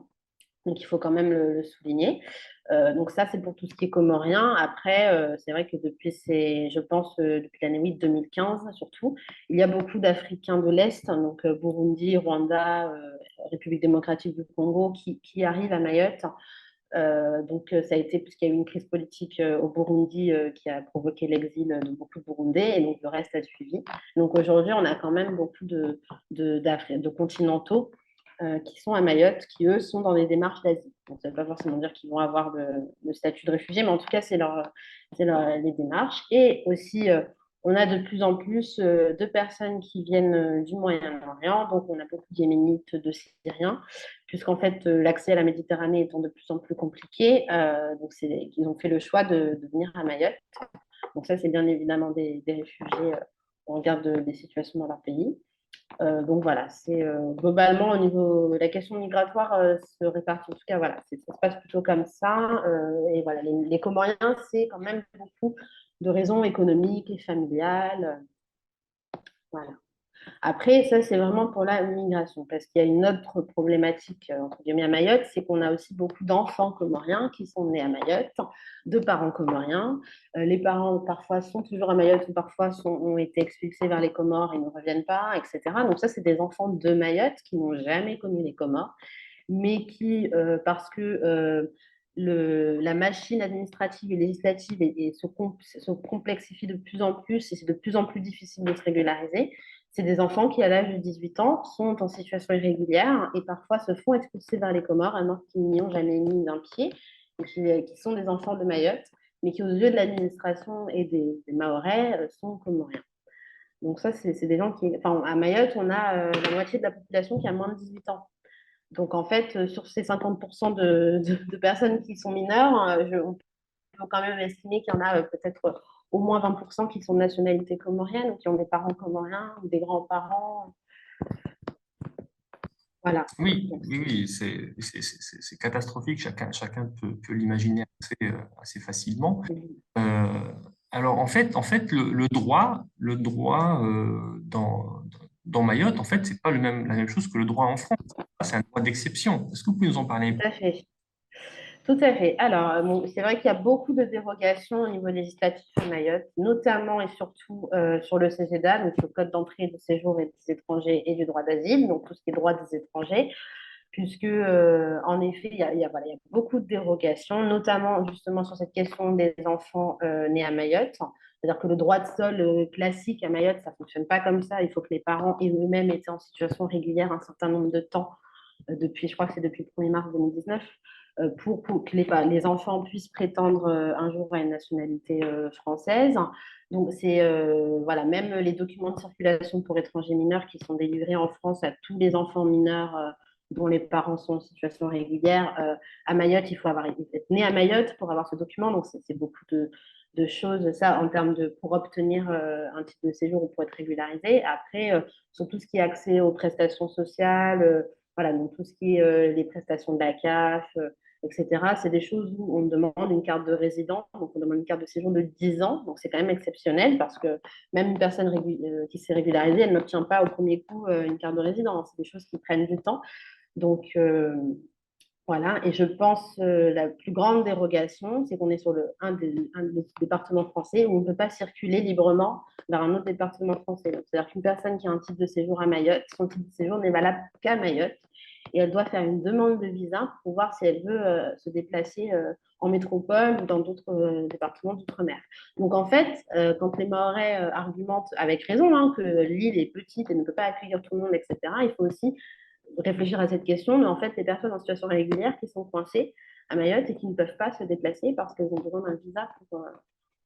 Donc, il faut quand même le souligner. Donc, ça, c'est pour tout ce qui est comorien. Après, c'est vrai que je pense, depuis l'année 2015 surtout, il y a beaucoup d'Africains de l'Est, donc Burundi, Rwanda, République démocratique du Congo, qui arrivent à Mayotte. Donc, ça a été, puisqu'il y a eu une crise politique au Burundi qui a provoqué l'exil de beaucoup de Burundais, et donc le reste a suivi. Donc, aujourd'hui, on a quand même beaucoup de continentaux qui sont à Mayotte, qui eux sont dans des démarches d'asile. Donc, ça ne veut pas forcément dire qu'ils vont avoir le statut de réfugié, mais en tout cas, les démarches. Et aussi, on a de plus en plus de personnes qui viennent du Moyen-Orient, donc on a beaucoup de Yéménites, de Syriens, puisqu'en fait, l'accès à la Méditerranée étant de plus en plus compliqué, donc ils ont fait le choix de venir à Mayotte. Donc ça, c'est bien évidemment des réfugiés au regard des situations dans leur pays. Donc voilà, c'est globalement au niveau la question migratoire se répartit. En tout cas, voilà, ça se passe plutôt comme ça. Et voilà, les Comoriens, c'est quand même beaucoup de raisons économiques et familiales. Voilà. Après, ça, c'est vraiment pour la migration, parce qu'il y a une autre problématique, entre guillemets, à Mayotte, c'est qu'on a aussi beaucoup d'enfants comoriens qui sont nés à Mayotte, de parents comoriens. Les parents, parfois, sont toujours à Mayotte ou parfois ont été expulsés vers les Comores et ne reviennent pas, etc. Donc ça, c'est des enfants de Mayotte qui n'ont jamais connu les Comores, mais qui, parce que la machine administrative et législative se complexifie de plus en plus et c'est de plus en plus difficile de se régulariser. C'est des enfants qui, à l'âge de 18 ans, sont en situation irrégulière et parfois se font expulser vers les Comores alors qu'ils n'y ont jamais mis d'un pied et qui sont des enfants de Mayotte, mais qui, aux yeux de l'administration et des Mahorais, sont comoriens. Donc ça, c'est des gens qui... Enfin, à Mayotte, on a la moitié de la population qui a moins de 18 ans. Donc, en fait, sur ces 50% de personnes qui sont mineures, on peut quand même estimer qu'il y en a peut-être au moins 20% qui sont de nationalité comorienne ou qui ont des parents comoriens ou des grands-parents. Voilà. Oui, Donc, oui, oui, c'est catastrophique. Chacun peut l'imaginer assez facilement. Euh, alors, en fait, le droit dans Mayotte, en fait, c'est pas la même chose que le droit en France. C'est un droit d'exception. Est-ce que vous pouvez nous en parler un peu? tout à fait. Tout à fait. Alors, bon, c'est vrai qu'il y a beaucoup de dérogations au niveau législatif à Mayotte, notamment et surtout sur le CESEDA, donc le Code d'entrée et de séjour et des étrangers et du droit d'asile, donc tout ce qui est droit des étrangers, puisque en effet, voilà, il y a beaucoup de dérogations, notamment justement sur cette question des enfants nés à Mayotte. C'est-à-dire que le droit de sol classique à Mayotte, ça ne fonctionne pas comme ça. Il faut que les parents aient eux-mêmes été en situation régulière un certain nombre de temps depuis, je crois que c'est depuis le 1er mars 2019, pour que les enfants puissent prétendre un jour à une nationalité française. Donc, voilà, même les documents de circulation pour étrangers mineurs qui sont délivrés en France à tous les enfants mineurs dont les parents sont en situation régulière. À Mayotte, il faut être né à Mayotte pour avoir ce document. Donc, c'est beaucoup de choses, ça, en termes pour obtenir un titre de séjour ou pour être régularisé. Après, sur tout ce qui est accès aux prestations sociales, voilà, donc tout ce qui est les prestations de la CAF, etc., c'est des choses où on demande une carte de résident, donc on demande une carte de séjour de 10 ans, donc c'est quand même exceptionnel parce que même une personne qui s'est régularisée, elle n'obtient pas au premier coup une carte de résident, c'est des choses qui prennent du temps. Donc voilà, et je pense la plus grande dérogation, c'est qu'on est sur un des départements français où on ne peut pas circuler librement vers un autre département français. C'est-à-dire qu'une personne qui a un titre de séjour à Mayotte, son titre de séjour n'est valable qu'à Mayotte et elle doit faire une demande de visa pour voir si elle veut se déplacer en métropole ou dans d'autres départements d'outre-mer. Donc en fait, quand les Mahorais argumentent avec raison hein, que l'île est petite et ne peut pas accueillir tout le monde, etc., il faut aussi réfléchir à cette question, mais en fait, les personnes en situation régulière qui sont coincées à Mayotte et qui ne peuvent pas se déplacer parce qu'elles ont besoin d'un visa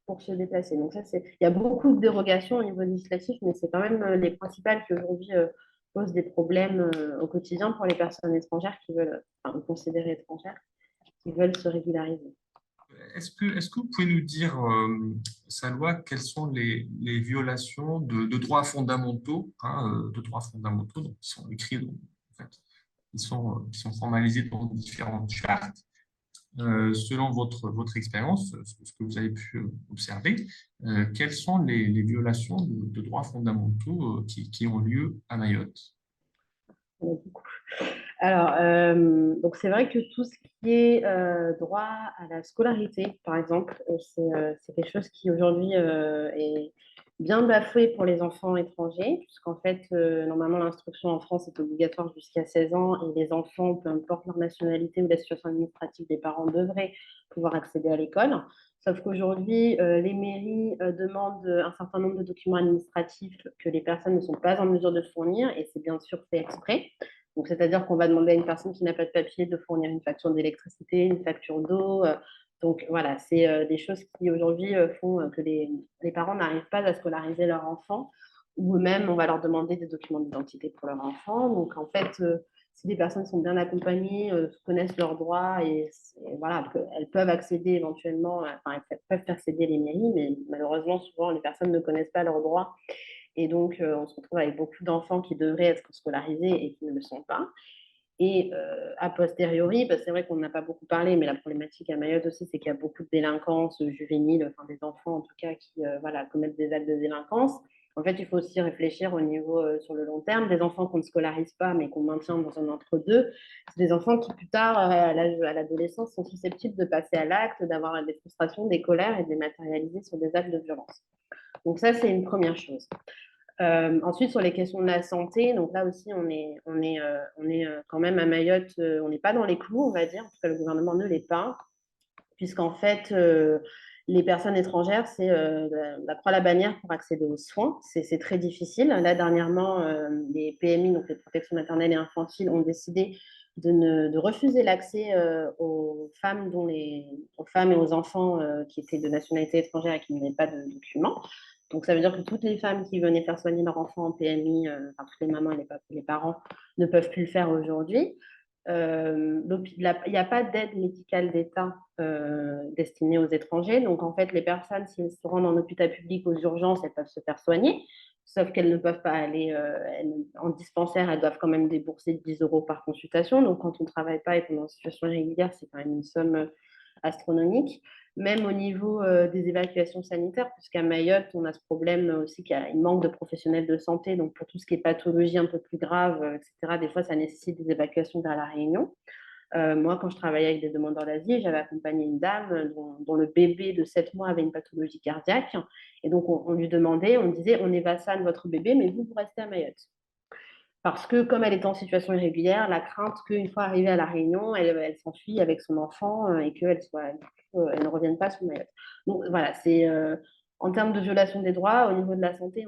pour se déplacer. Donc ça, il y a beaucoup de dérogations au niveau législatif, mais c'est quand même les principales qui aujourd'hui posent des problèmes au quotidien pour les personnes étrangères qui veulent, enfin, considérées étrangères, qui veulent se régulariser. Est-ce que vous pouvez nous dire, Salwa, quelles sont les violations de droits fondamentaux, hein, de droits fondamentaux donc, qui sont écrits, donc, en fait, qui sont formalisés dans différentes chartes? Selon votre expérience, ce que vous avez pu observer, quelles sont les violations de droits fondamentaux qui ont lieu à Mayotte? Alors, donc c'est vrai que tout ce qui est droit à la scolarité, par exemple, c'est quelque chose qui aujourd'hui est bien bafoué pour les enfants étrangers, puisqu'en fait, normalement, l'instruction en France est obligatoire jusqu'à 16 ans et les enfants, peu importe leur nationalité ou la situation administrative des parents, devraient pouvoir accéder à l'école. Sauf qu'aujourd'hui, les mairies demandent un certain nombre de documents administratifs que les personnes ne sont pas en mesure de fournir, et c'est bien sûr fait exprès. Donc, c'est-à-dire qu'on va demander à une personne qui n'a pas de papier de fournir une facture d'électricité, une facture d'eau. Donc, voilà, c'est des choses qui aujourd'hui font que les parents n'arrivent pas à scolariser leur enfant ou même on va leur demander des documents d'identité pour leur enfant. Donc, en fait, si les personnes sont bien accompagnées, connaissent leurs droits et voilà, elles peuvent accéder éventuellement, enfin, elles peuvent faire céder les mairies, mais malheureusement, souvent, les personnes ne connaissent pas leurs droits et donc, on se retrouve avec beaucoup d'enfants qui devraient être scolarisés et qui ne le sont pas. Et a posteriori, parce que c'est vrai qu'on n'a pas beaucoup parlé, mais la problématique à Mayotte aussi, c'est qu'il y a beaucoup de délinquance juvénile, enfin des enfants en tout cas, qui voilà, commettent des actes de délinquance. En fait, il faut aussi réfléchir au niveau sur le long terme. Des enfants qu'on ne scolarise pas, mais qu'on maintient dans un entre-deux, c'est des enfants qui, plus tard, à l'adolescence, sont susceptibles de passer à l'acte, d'avoir des frustrations, des colères et de les matérialiser sur des actes de violence. Donc ça, c'est une première chose. Ensuite, sur les questions de la santé, donc là aussi, on est quand même à Mayotte, on n'est pas dans les clous, on va dire, parce que le gouvernement ne l'est pas, puisqu'en fait, les personnes étrangères, c'est la croix à la bannière pour accéder aux soins. C'est très difficile. Là, dernièrement, les PMI, donc les protections maternelles et infantiles, ont décidé de refuser l'accès aux femmes, aux femmes et aux enfants qui étaient de nationalité étrangère et qui n'avaient pas de documents. Donc, ça veut dire que toutes les femmes qui venaient faire soigner leur enfant en PMI, enfin, toutes les mamans et les parents, ne peuvent plus le faire aujourd'hui. Donc, il n'y a pas d'aide médicale d'État destinée aux étrangers. Donc, en fait, les personnes, si elles se rendent en hôpital public aux urgences, elles peuvent se faire soigner, sauf qu'elles ne peuvent pas aller en dispensaire, elles doivent quand même débourser 10 euros par consultation. Donc, quand on ne travaille pas et qu'on est en situation irrégulière, c'est quand même une somme astronomique. Même au niveau des évacuations sanitaires, puisqu'à Mayotte, on a ce problème aussi qu'il y a un manque de professionnels de santé. Donc, pour tout ce qui est pathologie un peu plus grave, etc., des fois, ça nécessite des évacuations vers la Réunion. Moi, quand je travaillais avec des demandeurs d'asile, j'avais accompagné une dame dont le bébé de 7 mois avait une pathologie cardiaque. Et donc, on lui demandait, on disait, on évacuate votre bébé, mais vous restez à Mayotte. Parce que comme elle est en situation irrégulière, la crainte qu'une fois arrivée à La Réunion, elle s'enfuit avec son enfant et qu'elle elle ne revienne pas sur Mayotte. Donc voilà, en termes de violation des droits, au niveau de la santé,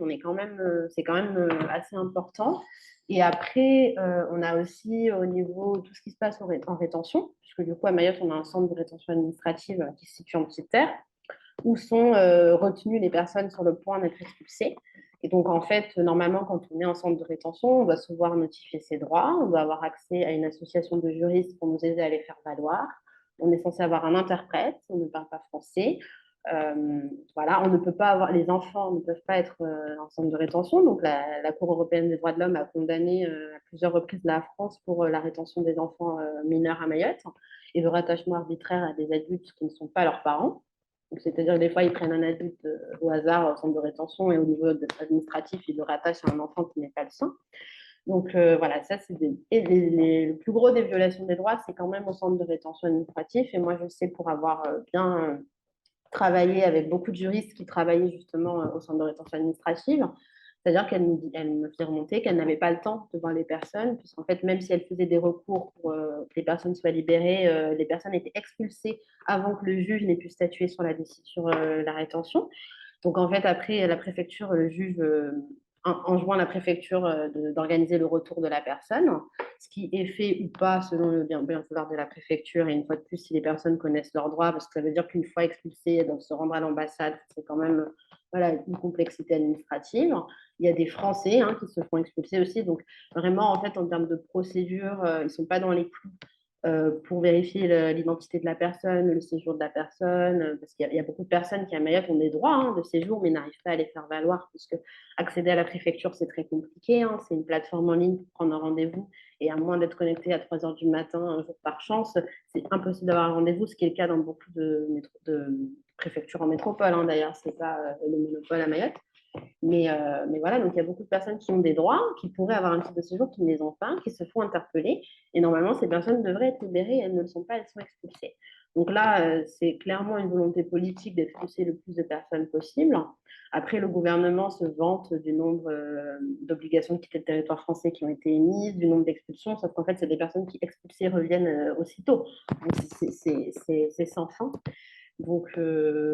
c'est quand même assez important. Et après, on a aussi au niveau tout ce qui se passe en rétention, puisque du coup à Mayotte, on a un centre de rétention administrative qui se situe en Petite Terre, où sont retenues les personnes sur le point d'être expulsées. Et donc, en fait, normalement, quand on est en centre de rétention, on doit se voir notifier ses droits, on doit avoir accès à une association de juristes pour nous aider à les faire valoir. On est censé avoir un interprète, on ne parle pas français. Voilà, on ne peut pas avoir, les enfants ne peuvent pas être en centre de rétention. Donc, la Cour européenne des droits de l'homme a condamné à plusieurs reprises la France pour la rétention des enfants mineurs à Mayotte et le rattachement arbitraire à des adultes qui ne sont pas leurs parents. C'est-à-dire que des fois, ils prennent un adulte au hasard au centre de rétention et au niveau administratif, ils le rattachent à un enfant qui n'est pas le sien. Donc voilà, ça, le plus gros des violations des droits, c'est quand même au centre de rétention administratif. Et moi, je sais pour avoir bien travaillé avec beaucoup de juristes qui travaillaient justement au centre de rétention administrative, c'est-à-dire elle me fait remonter qu'elle n'avait pas le temps de voir les personnes, puisqu'en fait, même si elle faisait des recours pour que les personnes soient libérées, les personnes étaient expulsées avant que le juge n'ait pu statuer sur la rétention. Donc, en fait, après, la préfecture, le juge enjoint la préfecture d'organiser le retour de la personne, ce qui est fait ou pas selon le bien vouloir de la préfecture. Et une fois de plus, si les personnes connaissent leurs droits, parce que ça veut dire qu'une fois expulsées, elles doivent se rendre à l'ambassade, c'est quand même voilà, une complexité administrative. Il y a des Français qui se font expulser aussi. Donc, vraiment, en fait, en termes de procédure, ils ne sont pas dans les clous pour vérifier l'identité de la personne, le séjour de la personne, parce qu'il y a beaucoup de personnes qui à Mayotte ont des droits de séjour, mais n'arrivent pas à les faire valoir, puisque accéder à la préfecture, c'est très compliqué. C'est une plateforme en ligne pour prendre un rendez-vous, et à moins d'être connecté à 3 heures du matin, un jour par chance, c'est impossible d'avoir un rendez-vous, ce qui est le cas dans beaucoup de préfectures en métropole. D'ailleurs, ce n'est pas le monopole à Mayotte. Mais voilà, donc il y a beaucoup de personnes qui ont des droits, qui pourraient avoir un titre de séjour, qui ne les ont pas, qui se font interpeller. Et normalement, ces personnes devraient être libérées, elles ne le sont pas, elles sont expulsées. Donc là, c'est clairement une volonté politique d'expulser le plus de personnes possible. Après, le gouvernement se vante du nombre d'obligations de quitter le territoire français qui ont été émises, du nombre d'expulsions, sauf qu'en fait, c'est des personnes qui expulsées reviennent aussitôt. Donc c'est sans fin. Donc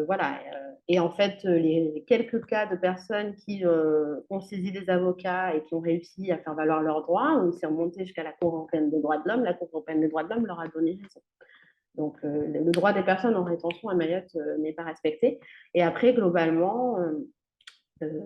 voilà. Et en fait, les quelques cas de personnes qui ont saisi des avocats et qui ont réussi à faire valoir leurs droits, on s'est remonté jusqu'à la Cour européenne des droits de l'homme. La Cour européenne des droits de l'homme leur a donné raison. Donc le droit des personnes en rétention à Mayotte n'est pas respecté. Et après, globalement,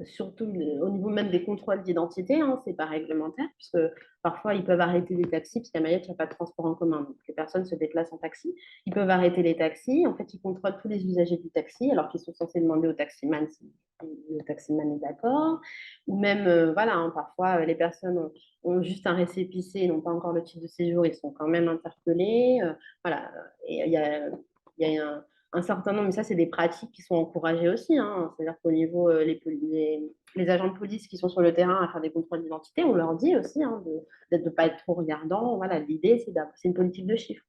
surtout au niveau même des contrôles d'identité, c'est pas réglementaire, puisque parfois ils peuvent arrêter les taxis, puisqu'à Mayotte, il n'y a pas de transport en commun, donc les personnes se déplacent en taxi. Ils peuvent arrêter les taxis, en fait, ils contrôlent tous les usagers du taxi, alors qu'ils sont censés demander au taximan si le taximan est d'accord. Ou même, voilà, parfois les personnes ont juste un récépissé, n'ont pas encore le titre de séjour, ils sont quand même interpellés. Voilà, et il y a un certain nombre, mais ça, c'est des pratiques qui sont encouragées aussi, hein. C'est-à-dire qu'au niveau, les agents de police qui sont sur le terrain à faire des contrôles d'identité, on leur dit aussi de ne pas être trop regardant. Voilà, l'idée, c'est une politique de chiffres,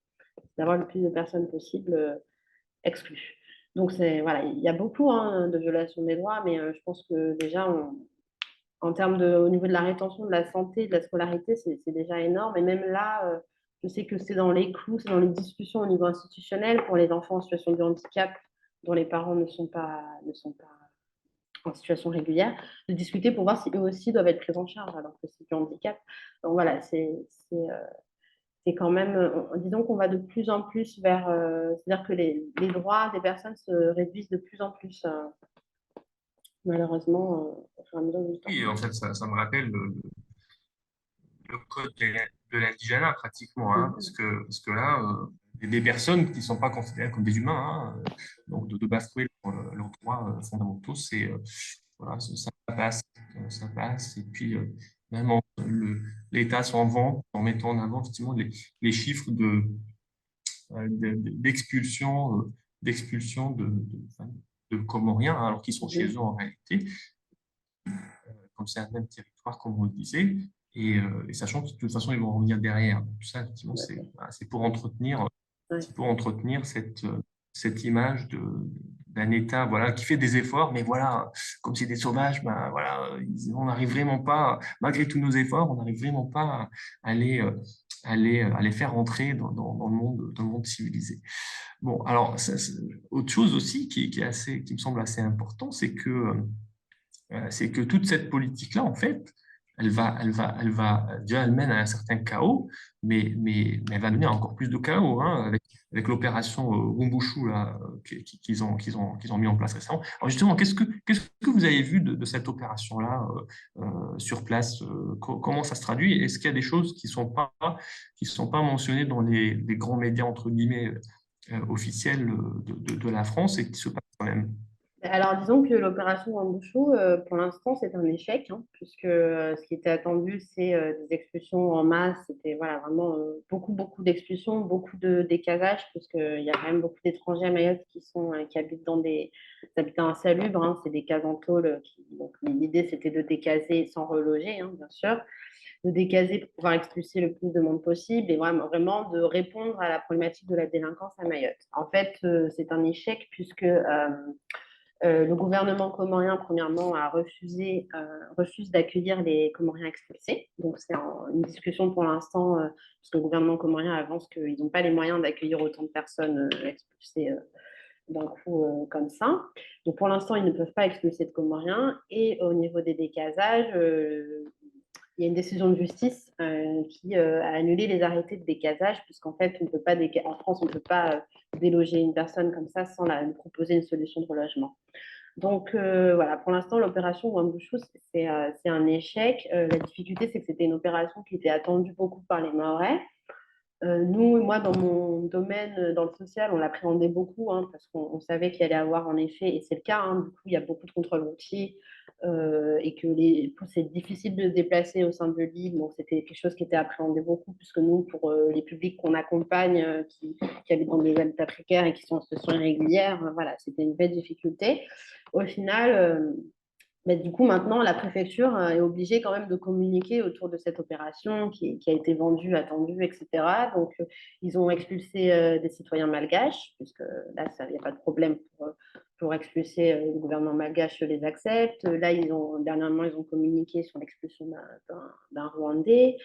d'avoir le plus de personnes possible exclues. Donc, voilà, il y a beaucoup de violations des droits, mais je pense que déjà, en termes au niveau de la rétention, de la santé, de la scolarité, c'est déjà énorme. Et même là, je sais que c'est dans les clous, c'est dans les discussions au niveau institutionnel pour les enfants en situation de handicap dont les parents ne sont pas en situation régulière, de discuter pour voir si eux aussi doivent être pris en charge alors que c'est du handicap. Donc voilà, c'est quand même, disons qu'on va de plus en plus vers, c'est-à-dire que les droits des personnes se réduisent de plus en plus, malheureusement, au fur et à mesure du temps. Oui, en fait, ça me rappelle le code de l'indigénat pratiquement, hein, Mhm. parce que là, des personnes qui ne sont pas considérées comme des humains, hein, donc de bafouer leurs droits fondamentaux, voilà, ça passe, et puis même l'État s'en vante en mettant en avant effectivement les chiffres d'expulsion enfin, de Comoriens, hein, alors qu'ils sont chez Mhm. eux en réalité, comme c'est un même territoire, comme on le disait, et sachant que de toute façon, ils vont revenir derrière. Donc, tout ça, effectivement, D'accord. voilà, Ouais. c'est pour entretenir cette image d'un État voilà, qui fait des efforts, mais voilà, comme c'est des sauvages, ben, voilà, on n'arrive vraiment pas, malgré tous nos efforts, on n'arrive vraiment pas à les faire rentrer dans le monde civilisé. Bon, alors, autre chose aussi qui me semble assez important, c'est que toute cette politique-là, en fait, déjà, elle mène à un certain chaos, mais elle va mener à encore plus de chaos, hein, avec l'opération Wumbushu là, qu'ils ont mis en place récemment. Alors justement, qu'est-ce que vous avez vu de cette opération-là sur place? Comment ça se traduit? Est-ce qu'il y a des choses qui sont pas mentionnées dans les grands médias, entre guillemets, officiels de la France et qui se passent quand même? Alors, disons que l'opération Wambushu, pour l'instant, c'est un échec, hein, puisque ce qui était attendu, c'est des expulsions en masse. C'était voilà, vraiment beaucoup, beaucoup d'expulsions, beaucoup de décasage, puisqu'il y a quand même beaucoup d'étrangers à Mayotte qui habitent dans des habitats insalubres, hein, c'est des cases en tôle. Donc, l'idée, c'était de décaser sans reloger, hein, bien sûr, de décaser pour pouvoir expulser le plus de monde possible et vraiment, vraiment de répondre à la problématique de la délinquance à Mayotte. En fait, c'est un échec puisque le gouvernement comorien, premièrement, refuse d'accueillir les Comoriens expulsés. Donc, c'est une discussion pour l'instant, parce que le gouvernement comorien avance qu'ils n'ont pas les moyens d'accueillir autant de personnes expulsées d'un coup comme ça. Donc, pour l'instant, ils ne peuvent pas expulser de Comoriens. Et au niveau des décasages, il y a une décision de justice qui a annulé les arrêtés de décasage, puisqu'en fait, en France, on ne peut pas déloger une personne comme ça sans lui proposer une solution de relogement. Donc voilà, pour l'instant, l'opération Wambushu, c'est un échec. La difficulté, c'est que c'était une opération qui était attendue beaucoup par les Mahorais. Nous, moi, dans mon domaine, dans le social, on l'appréhendait beaucoup parce qu'on savait qu'il y allait avoir en effet, et c'est le cas, du coup, il y a beaucoup de contrôles routiers et que c'est difficile de se déplacer au sein de l'île. Donc, c'était quelque chose qui était appréhendé beaucoup, puisque nous, pour les publics qu'on accompagne, qui habitent dans des habitats précaires et qui sont en situation irrégulière, voilà, c'était une vraie difficulté. Au final, mais du coup, maintenant, la préfecture est obligée quand même de communiquer autour de cette opération qui a été vendue, attendue, etc. Donc, ils ont expulsé des citoyens malgaches, puisque là, il n'y a pas de problème pour expulser le gouvernement malgache les accepte. Là, dernièrement, ils ont communiqué sur l'expulsion d'un Rwandais.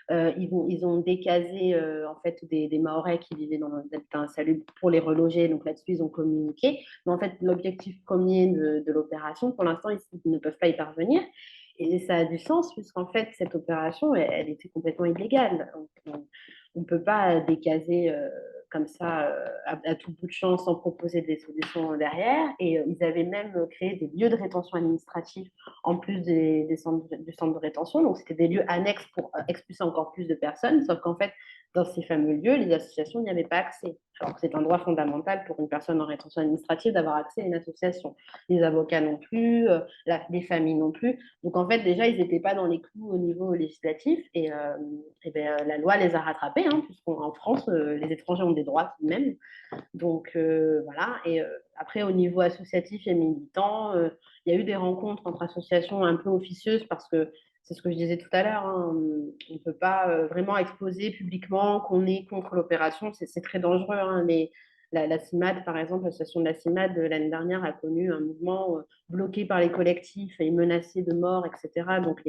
Ils ont décasé en fait des Mahorais qui vivaient dans un salut pour les reloger. Donc là-dessus, ils ont communiqué. Mais en fait, l'objectif premier de l'opération, pour l'instant, ils ne peuvent pas y parvenir. Et ça a du sens, puisqu'en fait, cette opération, elle était complètement illégale. On ne peut pas décaser comme ça à tout bout de champ sans proposer des solutions derrière. Et ils avaient même créé des lieux de rétention administrative en plus du centre de rétention. Donc, c'était des lieux annexes pour expulser encore plus de personnes. Sauf qu'en fait, dans ces fameux lieux, les associations n'y avaient pas accès. Alors que c'est un droit fondamental pour une personne en rétention administrative d'avoir accès à une association. Les avocats non plus, les familles non plus. Donc en fait, déjà, ils n'étaient pas dans les clous au niveau législatif et ben, la loi les a rattrapés, hein, puisqu'en France, les étrangers ont des droits tout de même. Donc voilà. Et après, au niveau associatif et militant, il y a eu des rencontres entre associations un peu officieuses parce que c'est ce que je disais tout à l'heure, hein, on ne peut pas vraiment exposer publiquement qu'on est contre l'opération, c'est très dangereux. Hein, la CIMAD, par exemple, l'association de la CIMAD, l'année dernière, a connu un mouvement bloqué par les collectifs et menacé de mort, etc. Donc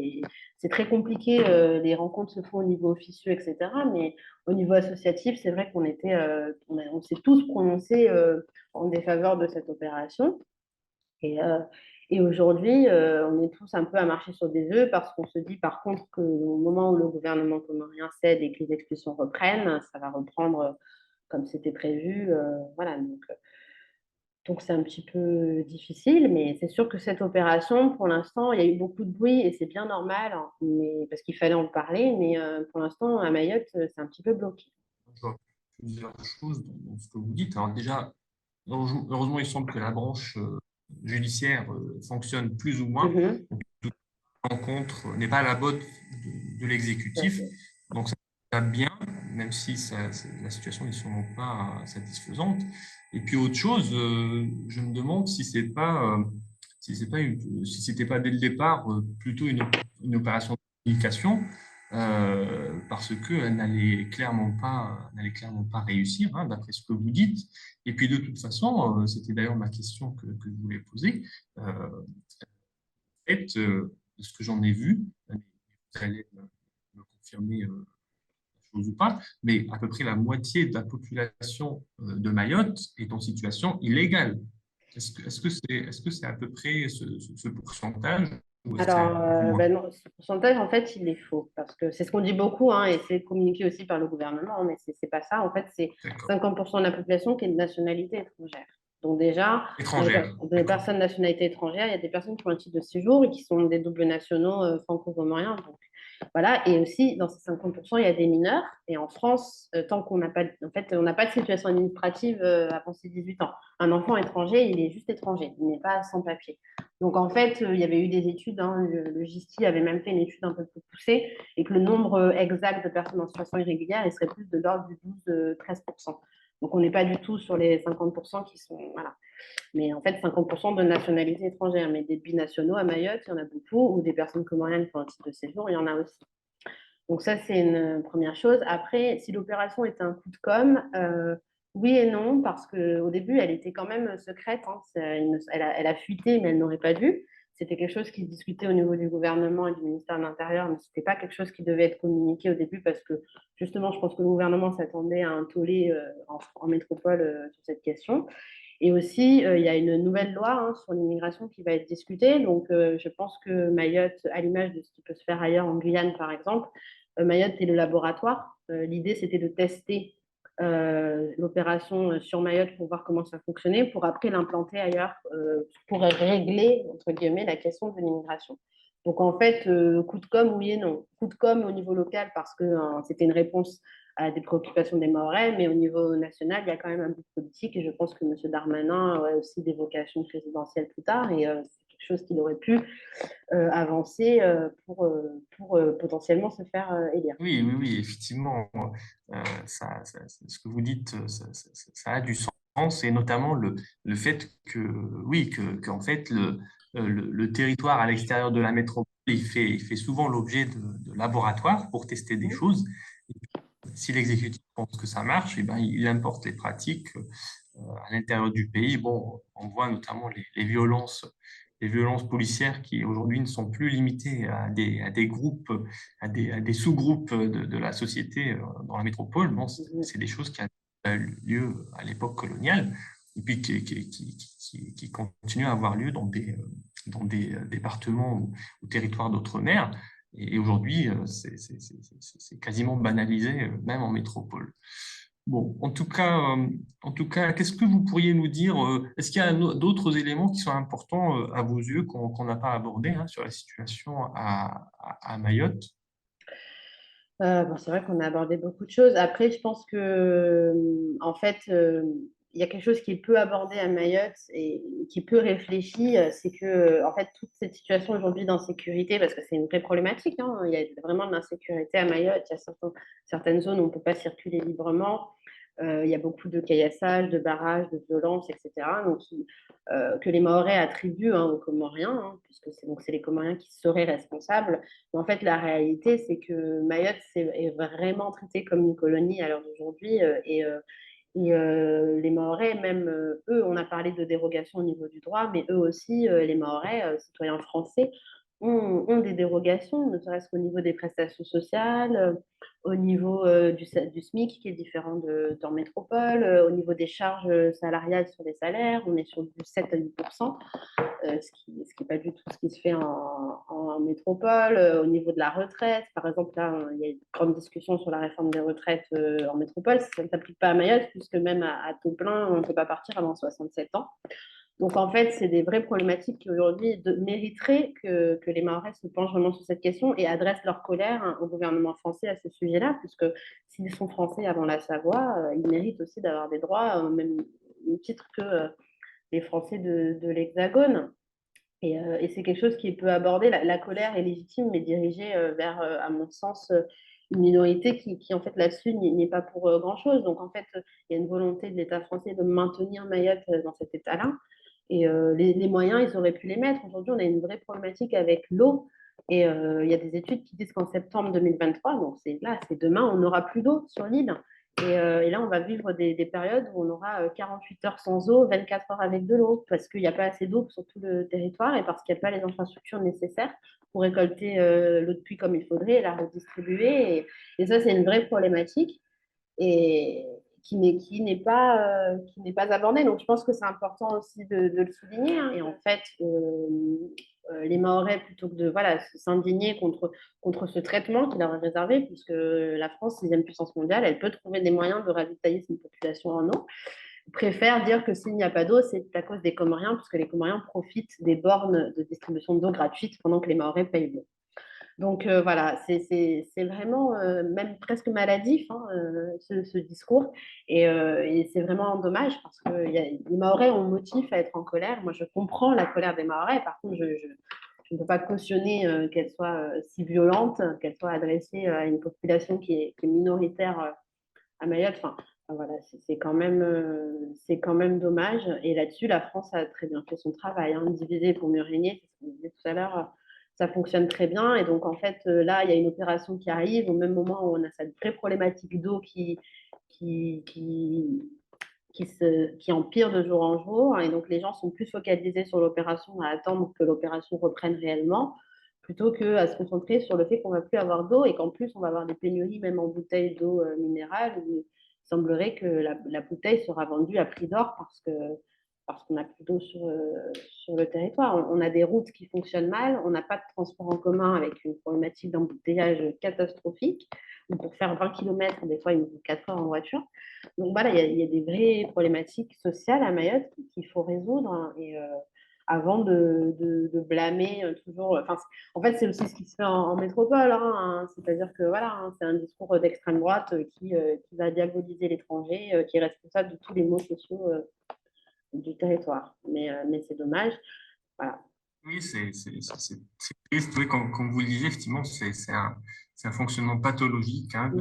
c'est très compliqué, les rencontres se font au niveau officieux, etc. Mais au niveau associatif, c'est vrai on s'est tous prononcés en défaveur de cette opération. Et, euh, et aujourd'hui, on est tous un peu à marcher sur des œufs parce qu'on se dit par contre qu'au moment où le gouvernement comorien cède et que les expulsions reprennent, ça va reprendre comme c'était prévu. Voilà, donc c'est un petit peu difficile, mais c'est sûr que cette opération, pour l'instant, il y a eu beaucoup de bruit et c'est bien normal, hein, mais, parce qu'il fallait en parler, mais pour l'instant, à Mayotte, c'est un petit peu bloqué. Je vois plusieurs choses dans ce que vous dites. Alors déjà, heureusement, il semble que la branche judiciaire fonctionne plus ou moins. Mhm, Rencontre n'est pas à la botte de tout à l'exécutif. fait. Donc ça va bien, même si la situation n'est sûrement pas satisfaisante. Et puis autre chose, je me demande si c'est pas, si c'était pas dès le départ plutôt une opération de communication, parce qu'elle n'allait clairement pas réussir, hein, d'après ce que vous dites. Et puis de toute façon, c'était d'ailleurs ma question que je voulais poser. Fait, de ce que j'en ai vu, vous allez me confirmer la chose ou pas, mais à peu près la moitié de la population de Mayotte est en situation illégale. Est-ce que c'est à peu près ce pourcentage ou est-ce que c'est un Alors, peu moins? ben non, ce pourcentage, en fait, il est faux, parce que c'est ce qu'on dit beaucoup, hein, et c'est communiqué aussi par le gouvernement, mais c'est pas ça. En fait, c'est D'accord. 50% de la population qui est de nationalité étrangère. Donc déjà, Étrangère, dans les d'accord. personnes de nationalité étrangère, il y a des personnes qui ont un titre de séjour et qui sont des doubles nationaux franco-comoriens. Donc voilà, et aussi dans ces 50%, il y a des mineurs. Et en France, tant qu'on n'a pas, en fait, on n'a pas de situation administrative avant ses 18 ans. Un enfant étranger, il est juste étranger, il n'est pas sans papier. Donc en fait, il y avait eu des études, hein, le GISTI avait même fait une étude un peu plus poussée, et que le nombre exact de personnes en situation irrégulière, il serait plus de l'ordre du 12-13%. Donc on n'est pas du tout sur les 50% qui sont. Voilà. Mais en fait, 50% de nationalité étrangère. Mais des binationaux à Mayotte, il y en a beaucoup, ou des personnes comoriennes qui ont un titre de séjour, il y en a aussi. Donc ça, c'est une première chose. Après, si l'opération était un coup de com', oui et non, parce qu'au début, elle était quand même secrète. Hein. Elle a fuité, mais elle n'aurait pas dû. C'était quelque chose qui se discutait au niveau du gouvernement et du ministère de l'Intérieur, mais ce n'était pas quelque chose qui devait être communiqué au début parce que justement, je pense que le gouvernement s'attendait à un tollé en métropole sur cette question. Et aussi, il y a une nouvelle loi hein, sur l'immigration qui va être discutée. Donc, je pense que Mayotte, à l'image de ce qui peut se faire ailleurs en Guyane, par exemple, Mayotte est le laboratoire. L'idée, c'était de tester l'opération sur Mayotte pour voir comment ça fonctionnait, pour après l'implanter ailleurs, pour régler, entre guillemets, la question de l'immigration. Donc, en fait, coup de com', oui et non. Coup de com' au niveau local parce que c'était une réponse à des préoccupations des Mahorais, mais au niveau national, il y a quand même un but politique et je pense que M. Darmanin aurait aussi des vocations présidentielles plus tard et c'est quelque chose qu'il aurait pu avancer pour potentiellement se faire élire. Oui, oui, oui, effectivement, ce que vous dites, ça a du sens, et notamment le fait que, oui, qu'en fait, le territoire à l'extérieur de la métropole, il fait souvent l'objet de laboratoires pour tester des Mmh. choses. Si l'exécutif pense que ça marche, eh ben, il importe les pratiques à l'intérieur du pays. Bon, on voit notamment les violences policières qui aujourd'hui ne sont plus limitées à des groupes, à des sous-groupes de la société dans la métropole. Bon, Mmh. c'est des choses qui ont eu lieu à l'époque coloniale et puis qui continuent à avoir lieu dans des départements ou territoires d'outre-mer. Et aujourd'hui, c'est quasiment banalisé, même en métropole. Bon, en tout cas, qu'est-ce que vous pourriez nous dire? Est-ce qu'il y a d'autres éléments qui sont importants à vos yeux qu'on n'a pas abordés hein, sur la situation à Mayotte? Bon, c'est vrai qu'on a abordé beaucoup de choses. Après, je pense que, en fait, il y a quelque chose qui est peu abordé à Mayotte et qui est peu réfléchi, c'est que, en fait, toute cette situation aujourd'hui d'insécurité, parce que c'est une vraie problématique, hein, il y a vraiment de l'insécurité à Mayotte, il y a certaines zones où on ne peut pas circuler librement. Il y a beaucoup de caillassage, de barrages, de violences, etc. Donc, que les Mahorais attribuent, hein, aux Comoriens, hein, puisque c'est les Comoriens qui seraient responsables. Mais en fait, la réalité, c'est que Mayotte est vraiment traitée comme une colonie à l'heure d'aujourd'hui. Les Mahorais, même eux, on a parlé de dérogation au niveau du droit, mais eux aussi, les Mahorais, citoyens français, ont des dérogations, ne serait-ce qu'au niveau des prestations sociales, au niveau du SMIC qui est différent d'en métropole, au niveau des charges salariales sur les salaires, on est sur du 7 à 8 ce qui n'est pas du tout ce qui se fait en métropole. Au niveau de la retraite, par exemple, là, il y a une grande discussion sur la réforme des retraites en métropole. Ça ne s'applique pas à Mayotte, puisque même à taux plein, on ne peut pas partir avant 67 ans. Donc, en fait, c'est des vraies problématiques qui aujourd'hui mériteraient que les Mahorais se penchent vraiment sur cette question et adressent leur colère, hein, au gouvernement français à ce sujet-là, puisque s'ils sont français avant la Savoie, ils méritent aussi d'avoir des droits, même au titre que les Français de l'Hexagone. Et c'est quelque chose qui est peu abordé. La colère est légitime, mais dirigée vers, à mon sens, une minorité qui en fait, là-dessus, n'est pas pour grand-chose. Donc, en fait, il y a une volonté de l'État français de maintenir Mayotte dans cet état-là. Et les moyens, ils auraient pu les mettre. Aujourd'hui, on a une vraie problématique avec l'eau. Et il y a des études qui disent qu'en septembre 2023, donc c'est là, c'est demain, on n'aura plus d'eau sur l'île. Et là, on va vivre des périodes où on aura 48 heures sans eau, 24 heures avec de l'eau, parce qu'il n'y a pas assez d'eau sur tout le territoire et parce qu'il n'y a pas les infrastructures nécessaires pour récolter l'eau de pluie comme il faudrait et la redistribuer. Et ça, c'est une vraie problématique et qui n'est pas abordée. Donc, je pense que c'est important aussi de le souligner, hein. Et en fait, les Mahorais, plutôt que de voilà, s'indigner contre ce traitement qui leur est réservé, puisque la France, sixième puissance mondiale, elle peut trouver des moyens de ravitailler une population en eau, préfèrent dire que s'il n'y a pas d'eau, c'est à cause des Comoriens, puisque les Comoriens profitent des bornes de distribution d'eau gratuite pendant que les Mahorais payent l'eau. Donc voilà, c'est vraiment même presque maladif, hein, ce discours. Et c'est vraiment dommage parce que les Mahorais ont motif à être en colère. Moi, je comprends la colère des Mahorais. Par contre, je ne peux pas cautionner qu'elle soit si violente, qu'elle soit adressée à une population qui est minoritaire à Mayotte. Enfin, voilà, c'est quand même dommage. Et là-dessus, la France a très bien fait son travail, hein. Diviser pour mieux régner, c'est ce qu'on disait tout à l'heure, ça fonctionne très bien. Et donc, en fait, là, il y a une opération qui arrive au même moment où on a cette vraie problématique d'eau qui, qui, qui empire de jour en jour. Et donc, les gens sont plus focalisés sur l'opération, à attendre que l'opération reprenne réellement, plutôt qu'à se concentrer sur le fait qu'on ne va plus avoir d'eau et qu'en plus, on va avoir des pénuries, même en bouteilles d'eau minérale. Il semblerait que la bouteille sera vendue à prix d'or parce qu'on n'a plus d'eau sur le territoire. On a des routes qui fonctionnent mal, on n'a pas de transport en commun avec une problématique d'embouteillage catastrophique. Donc pour faire 20 km, des fois, il nous faut 4 heures en voiture. Donc voilà, il y a des vraies problématiques sociales à Mayotte qu'il faut résoudre, hein. Et avant de blâmer toujours. Enfin, en fait, c'est aussi ce qui se fait en métropole, hein. C'est-à-dire que voilà, hein, c'est un discours d'extrême droite qui va diaboliser l'étranger, qui est responsable de tous les maux sociaux du territoire. Mais c'est dommage. Voilà. Oui, c'est triste. Oui, comme vous le disiez, effectivement, c'est un fonctionnement pathologique, hein,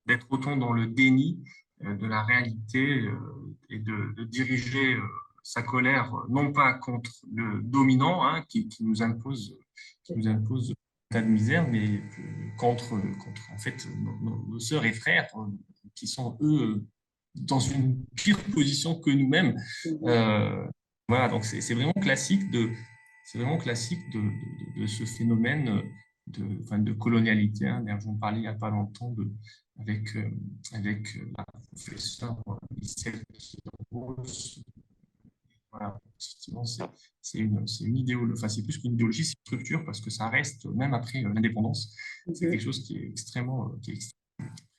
d'être autant dans le déni de la réalité et de diriger sa colère, non pas contre le dominant, hein, qui nous impose un tas de misère, mais contre en fait, nos sœurs et frères qui sont, eux, dans une pire position que nous-mêmes. Euh, voilà, donc c'est vraiment classique de ce phénomène enfin, de colonialité, hein. D'ailleurs, j'en parlais il n'y a pas longtemps avec, euh, avec la professeure Michel Rose. Voilà, effectivement, c'est une idéologie, enfin, c'est plus qu'une idéologie, c'est une structure parce que ça reste, même après l'indépendance, c'est quelque chose qui est extrêmement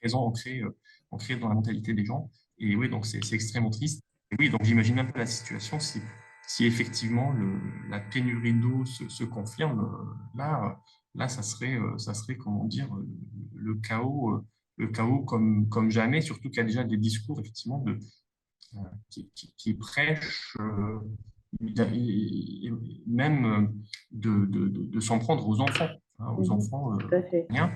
présent, ancré dans la mentalité des gens. Et oui, donc c'est extrêmement triste. Et oui, donc j'imagine même pas la situation si effectivement la pénurie d'eau se confirme. Là, ça serait, comment dire, le chaos comme jamais, surtout qu'il y a déjà des discours effectivement qui prêchent même de s'en prendre aux enfants, hein, aux enfants Tout à fait. rien.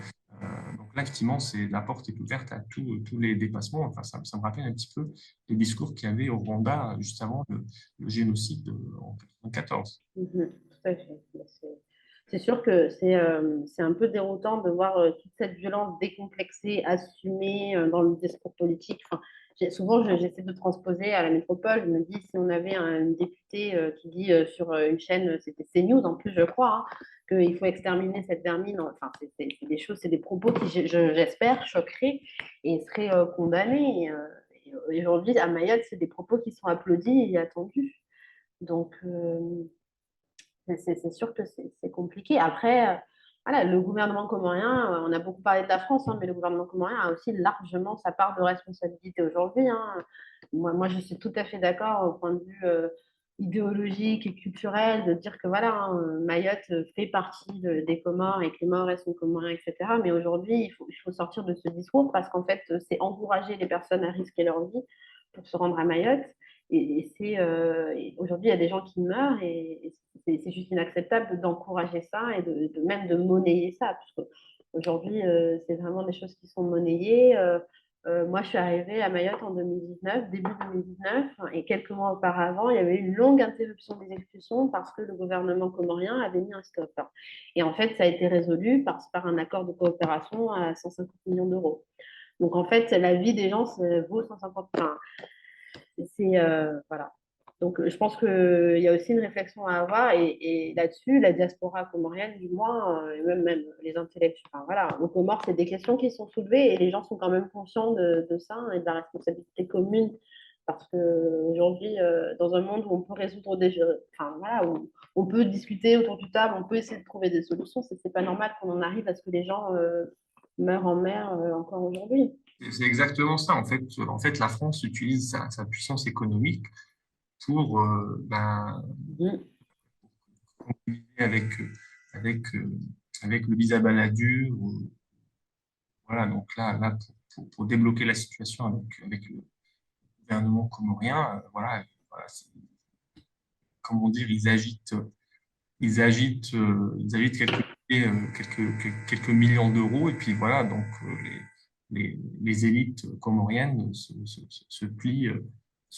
Donc là, effectivement, la porte est ouverte à tous les dépassements. Enfin, ça me rappelle un petit peu les discours qu'il y avait au Rwanda juste avant le génocide en 1994. Tout à fait. C'est sûr que c'est un peu déroutant de voir toute cette violence décomplexée, assumée dans le discours politique. Enfin, souvent, j'essaie de transposer à la métropole. Je me dis, si on avait une députée qui dit sur une chaîne, c'était CNews en plus, je crois, hein, qu'il faut exterminer cette vermine. Enfin, c'est des choses, c'est des propos qui, j'espère, choqueraient et seraient condamnés. Et aujourd'hui, à Mayotte, c'est des propos qui sont applaudis et attendus. Donc, c'est sûr que c'est compliqué. Après, voilà, le gouvernement comorien, on a beaucoup parlé de la France, hein, mais le gouvernement comorien a aussi largement sa part de responsabilité aujourd'hui, hein. Moi, je suis tout à fait d'accord au point de vue idéologique et culturel de dire que voilà, hein, Mayotte fait partie des Comores et que les Mahorais sont comoriens, etc. Mais aujourd'hui, il faut sortir de ce discours parce qu'en fait, c'est encourager les personnes à risquer leur vie pour se rendre à Mayotte. Aujourd'hui, il y a des gens qui meurent et c'est juste inacceptable d'encourager ça et même de monnayer ça. Parce qu'aujourd'hui, c'est vraiment des choses qui sont monnayées. Moi, je suis arrivée à Mayotte en 2019, début 2019, et quelques mois auparavant, il y avait eu une longue interruption des expulsions parce que le gouvernement comorien avait mis un stop. Et en fait, ça a été résolu par un accord de coopération à 150 millions d'euros. Donc, en fait, la vie des gens vaut 150. Enfin, voilà. Donc, je pense qu'il y a aussi une réflexion à avoir et là-dessus, la diaspora comorienne, du moins, et même les intellectuels, enfin, voilà, aux Comores, c'est des questions qui sont soulevées et les gens sont quand même conscients de ça et de la responsabilité commune parce qu'aujourd'hui, dans un monde où on peut résoudre enfin, voilà, où on peut discuter autour du table, on peut essayer de trouver des solutions, c'est pas normal qu'on en arrive à ce que les gens meurent en mer encore aujourd'hui. C'est exactement ça. En fait, la France utilise sa puissance économique pour Mm. conviver avec, avec le visa Balladur. Voilà, donc là pour débloquer la situation avec le gouvernement comorien, voilà, comment dire, ils agitent quelques millions d'euros et puis voilà, donc les élites comoriennes se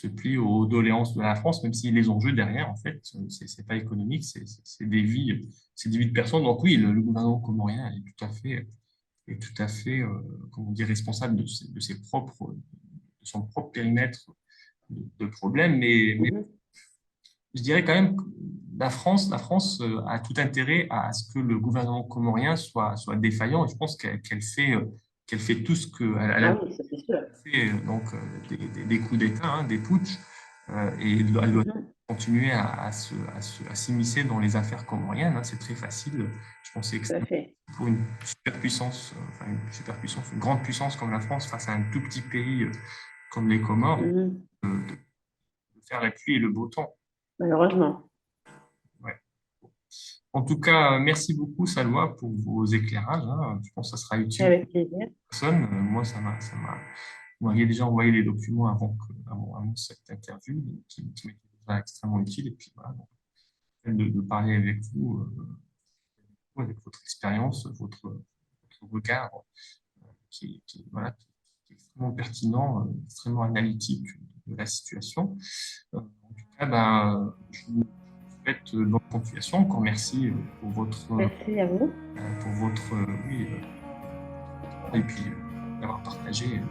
plient aux doléances de la France, même si les enjeux derrière, en fait, c'est pas économique, c'est des vies de personnes. Donc oui, le gouvernement comorien est tout à fait, comment dire, responsable de son propre périmètre de problèmes, mais Mhm. je dirais quand même que la France a tout intérêt à ce que le gouvernement comorien soit défaillant. Et je pense qu'elle fait tout ce qu'elle Ah a oui, ça c'est sûr. fait, donc des coups d'État, hein, des putschs, et elle doit Mhm. continuer à s'immiscer dans les affaires comoriennes, hein. C'est très facile. Je pense que c'est Tout à extrêmement fait. pour une superpuissance, une grande puissance comme la France face à un tout petit pays comme les Comores, Mhm. de faire la pluie et le beau temps. Malheureusement. Ouais. En tout cas, merci beaucoup, Salwa, pour vos éclairages, hein. Je pense que ça sera utile pour Avec plaisir. personne. Moi, vous m'aviez déjà envoyé les documents avant cette interview, qui m'était déjà extrêmement utile. Et puis, voilà, donc, de parler avec vous, avec votre expérience, votre regard, voilà, qui est extrêmement pertinent, extrêmement analytique de la situation. En tout cas, je vous souhaite bonne continuation. Encore merci Merci à vous. pour votre oui, et puis d'avoir partagé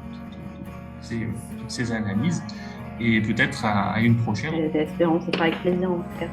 toutes ces analyses et peut-être à une prochaine. Espérons que ce sera avec plaisir en tout cas.